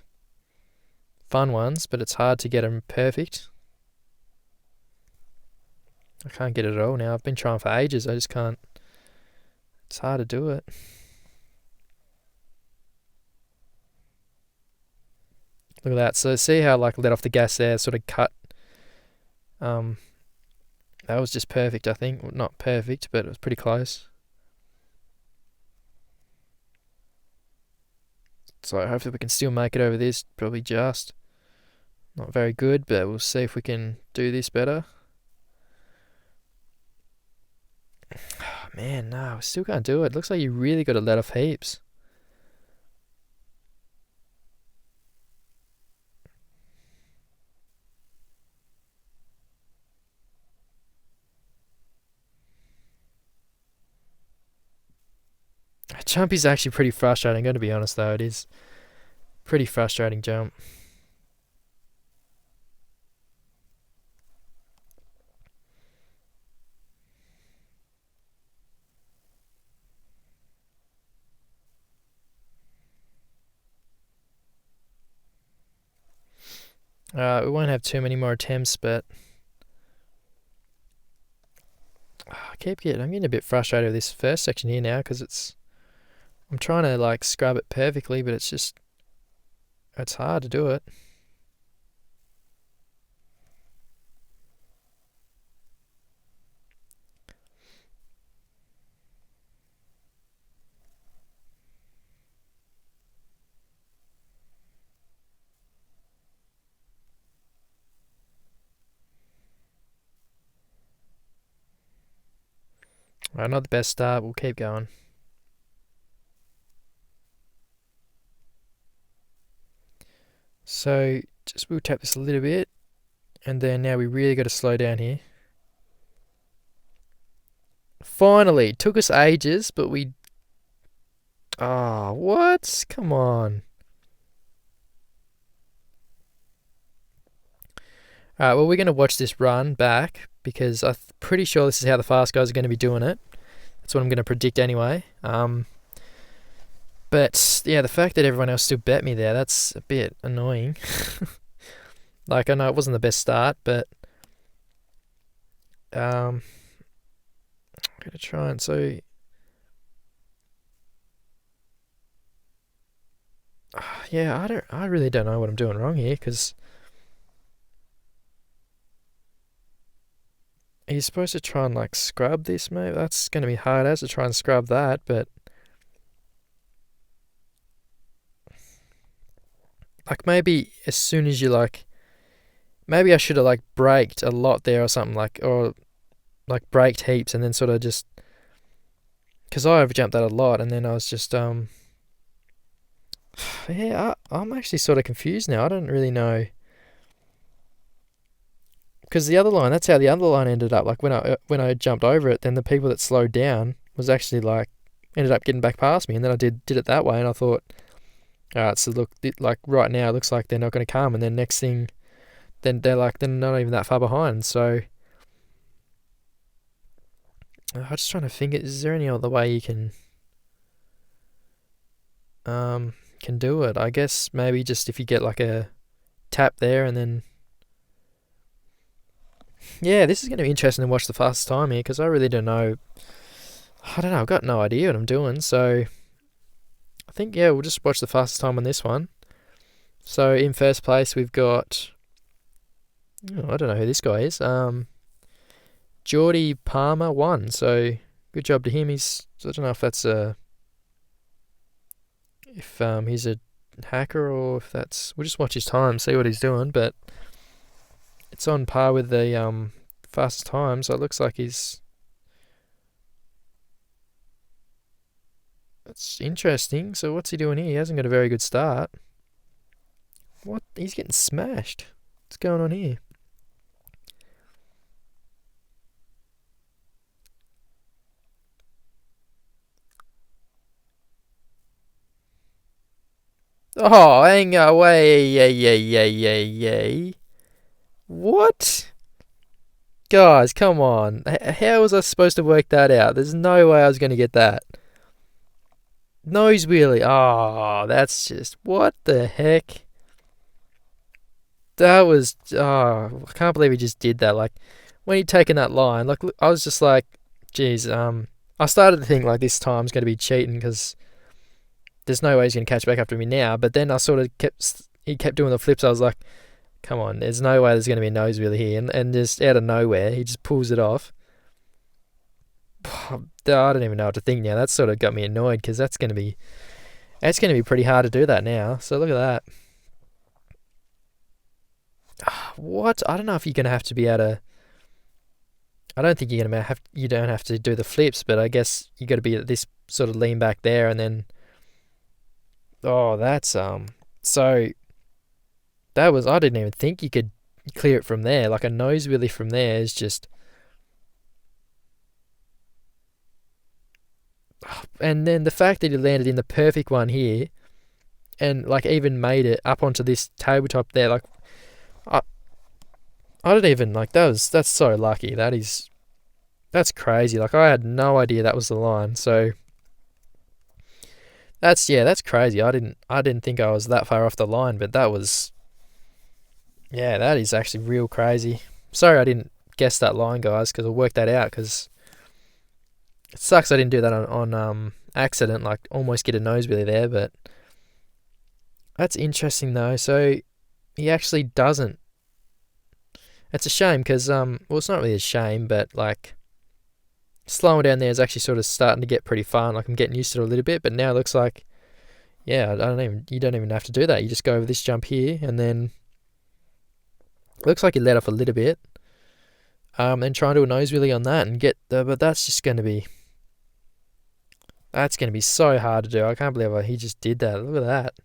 fun ones, but it's hard to get them perfect. I can't get it at all now. I've been trying for ages. I just can't. It's hard to do it. Look at that. So see how like let off the gas there, sort of cut. That was just perfect, I think. Well, not perfect, but it was pretty close. So hopefully we can still make it over this. Probably just. Not very good, but we'll see if we can do this better. Oh, man, no, we still can't do it. Looks like you really got to let off heaps. Jump is actually pretty frustrating, going to be honest though. It is pretty frustrating jump. We won't have too many more attempts, but I'm getting a bit frustrated with this first section here now because I'm trying to like scrub it perfectly, but it's hard to do it. Right, not the best start. We'll keep going. So we'll tap this a little bit, and then now we really got to slow down here. Finally, took us ages, but we. Oh, what? Come on. Alright, well, we're going to watch this run back because I'm pretty sure this is how the fast guys are going to be doing it. That's what I'm going to predict anyway. But yeah, the fact that everyone else still bet me there, that's a bit annoying. Like, I know it wasn't the best start, but I'm going to try and yeah, I really don't know what I'm doing wrong here because are you supposed to try and like scrub this, mate? That's going to be hard as to try and scrub that, but like maybe as soon as you like, maybe I should have like braked a lot there or something or braked heaps and then sort of just, because I overjumped that a lot and then I was just yeah, I'm actually sort of confused now. I don't really know. Because the other line, that's how the other line ended up. Like when I jumped over it, then the people that slowed down was actually like ended up getting back past me, and then I did it that way, and I thought, all right, so look, like right now it looks like they're not going to come, and then next thing, then they're not even that far behind. So I'm just trying to think, is there any other way you can do it? I guess maybe just if you get like a tap there and then. Yeah, this is going to be interesting to watch the fastest time here because I really don't know. I don't know. I've got no idea what I'm doing. So I think, yeah, we'll just watch the fastest time on this one. So in first place we've got, I don't know who this guy is. Geordie Palmer won. So good job to him. I don't know if that's he's a hacker or if that's. We'll just watch his time, see what he's doing. But it's on par with the fastest time. So it looks like he's. That's interesting. So what's he doing here? He hasn't got a very good start. What? He's getting smashed. What's going on here? Oh, hang away, yay. What? Guys, come on. How was I supposed to work that out? There's no way I was going to get that. Nose wheelie. Oh, that's just. What the heck? That was. Oh, I can't believe he just did that. Like, when he'd taken that line, like, I was just like, geez, I started to think, like, this time's going to be cheating because there's no way he's going to catch back after me now. But then I sort of he kept doing the flips. I was like, come on, there's no way there's going to be a nose wheelie here. And just out of nowhere, he just pulls it off. I don't even know what to think now. That sort of got me annoyed because that's going to be pretty hard to do that now. So look at that. What? I don't know if you're going to have to be able to. I don't think you're going to have. You don't have to do the flips, but I guess you got to be at this sort of lean back there, and then. Oh, that's So that was. I didn't even think you could clear it from there. Like a nose wheelie from there is just. And then the fact that he landed in the perfect one here, and like even made it up onto this tabletop there, like I don't even like that's so lucky. That's crazy. Like I had no idea that was the line. So that's crazy. I didn't think I was that far off the line, but that is actually real crazy. Sorry I didn't guess that line, guys, because I worked that out because. It sucks I didn't do that on accident, like almost get a nose wheelie there, but that's interesting though. So he actually doesn't. It's a shame because well, it's not really a shame, but like slowing down there is actually sort of starting to get pretty fun. Like I'm getting used to it a little bit, but now it looks like, you don't even have to do that. You just go over this jump here, and then it looks like you let off a little bit. And try and do a nose wheelie on that and but that's just going to be. That's going to be so hard to do. I can't believe he just did that. Look at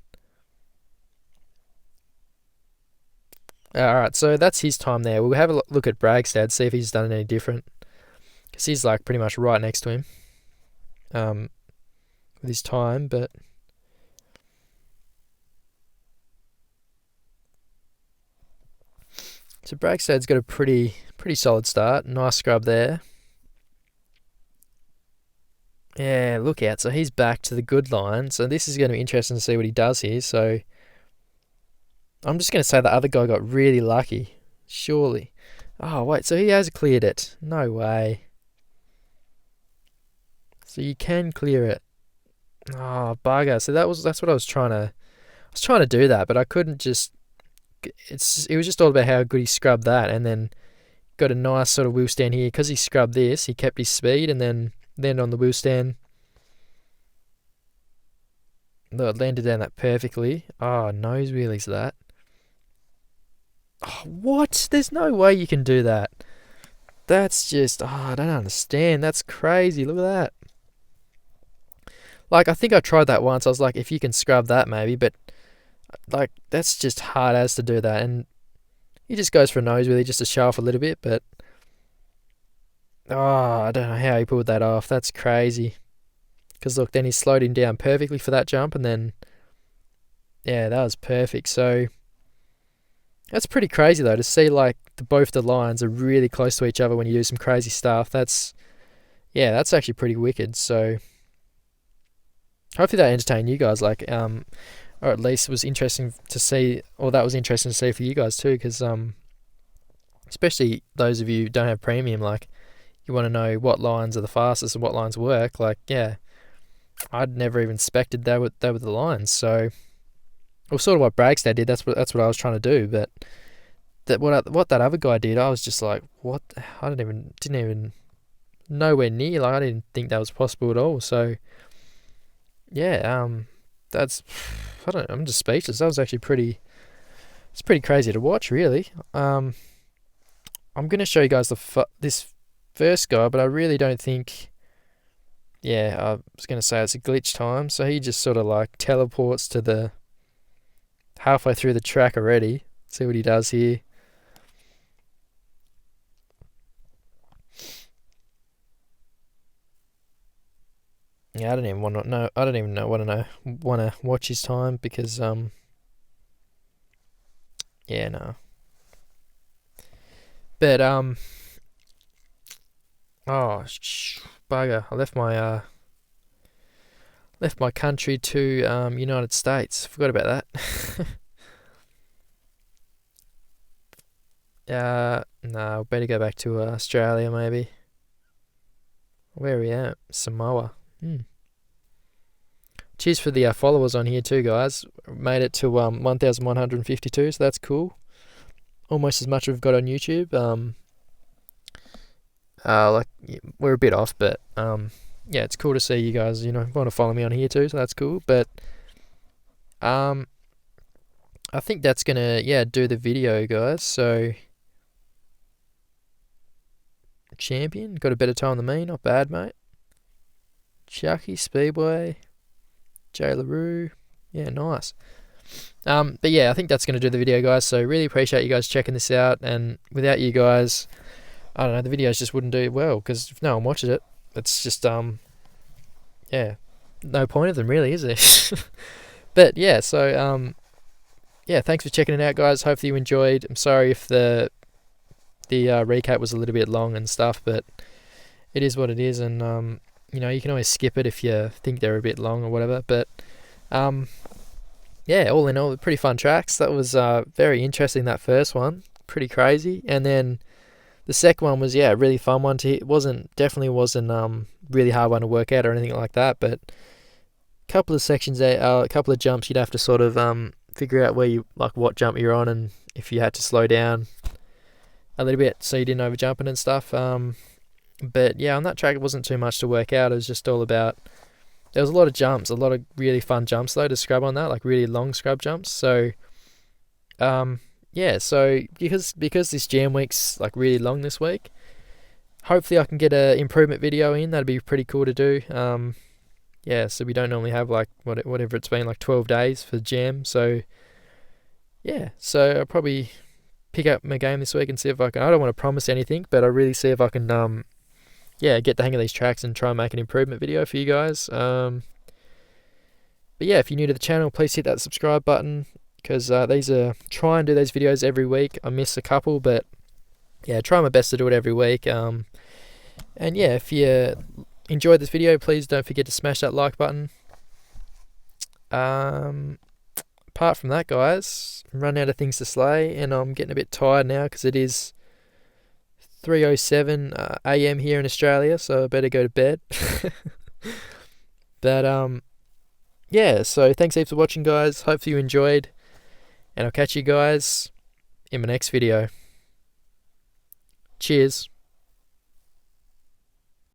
that. Alright, so that's his time there. We'll have a look at Bragstad, see if he's done any different. Because he's like pretty much right next to him. With his time, but. So Bragstad's got a pretty solid start. Nice scrub there. Yeah, look out. So he's back to the good line. So this is going to be interesting to see what he does here. So I'm just going to say the other guy got really lucky. Surely. Oh, wait. So he has cleared it. No way. So you can clear it. Oh, bugger. So that's what I was trying to. I was trying to do that, but I couldn't just. It was just all about how good he scrubbed that, and then got a nice sort of wheel stand here because he scrubbed this. He kept his speed, and then on the wheel stand, it landed down that perfectly. Oh, nose wheelies that. Oh, what? There's no way you can do that. That's just. Oh, I don't understand. That's crazy. Look at that. Like I think I tried that once. I was like, if you can scrub that, maybe, but. Like, that's just hard as to do that. And he just goes for a nose wheelie just to show off a little bit. But, I don't know how he pulled that off. That's crazy. Because, look, then he slowed him down perfectly for that jump. And then, yeah, that was perfect. So, that's pretty crazy, though, to see, like, both the lines are really close to each other when you do some crazy stuff. That's actually pretty wicked. So, hopefully that entertained you guys. Like, or at least was interesting to see, or that was interesting to see for you guys too, because especially those of you who don't have premium, like you want to know what lines are the fastest and what lines work. Like, yeah, I'd never even expected they were the lines. So well, sort of what Bragstad did. That's what I was trying to do. But what that other guy did, I was just like, what? I didn't even nowhere near. Like, I didn't think that was possible at all. So yeah, that's I'm just speechless. That was actually it's pretty crazy to watch, really. I'm gonna show you guys this first guy, but I really don't think. Yeah, I was gonna say it's a glitch time. So he just sort of like teleports to the halfway through the track already. See what he does here. Yeah, I don't even want to know. I don't even want to watch his time because yeah, no. But oh, bugger! I left my country to United States. Forgot about that. No, better go back to Australia maybe. Where are we at? Samoa. Cheers for the followers on here too, guys. Made it to 1,152, so that's cool. Almost as much as we've got on YouTube. We're a bit off, but yeah, it's cool to see you guys. Want to follow me on here too, so that's cool. But I think that's gonna do the video, guys. So champion got a better time than me, not bad, mate. Chucky Speedway, Jay LaRue, yeah, nice. But yeah, I think that's going to do the video, guys. So really appreciate you guys checking this out. And without you guys, I don't know, the videos just wouldn't do well because if no one watches it, it's just yeah, no point of them really, is there? But yeah, so yeah, thanks for checking it out, guys. Hopefully you enjoyed. I'm sorry if the recap was a little bit long and stuff, but it is what it is, and you can always skip it if you think they're a bit long or whatever. But yeah, all in all, pretty fun tracks. That was very interesting, that first one. Pretty crazy. And then the second one was, a really fun one to hit. Definitely wasn't really hard one to work out or anything like that, but a couple of sections there, a couple of jumps you'd have to sort of figure out what jump you're on and if you had to slow down a little bit so you didn't overjump it and stuff. But yeah, on that track it wasn't too much to work out. It was just all about, there was a lot of jumps, a lot of really fun jumps though to scrub on that, like really long scrub jumps. So yeah, so because this jam week's like really long this week, hopefully I can get a improvement video in. That'd be pretty cool to do. Yeah, so we don't normally have like whatever it's been, like 12 days for jam. So yeah, so I'll probably pick up my game this week and see if I can. I don't want to promise anything, but I really see if I can get the hang of these tracks and try and make an improvement video for you guys. But yeah, if you're new to the channel, please hit that subscribe button, because try and do these videos every week. I miss a couple, but yeah, try my best to do it every week. And yeah, if you enjoyed this video, please don't forget to smash that like button. Apart from that, guys, I'm running out of things to slay, and I'm getting a bit tired now because it is 3:07 a.m. here in Australia, so I better go to bed. But yeah, so thanks heaps for watching, guys. Hopefully you enjoyed, and I'll catch you guys in my next video. Cheers.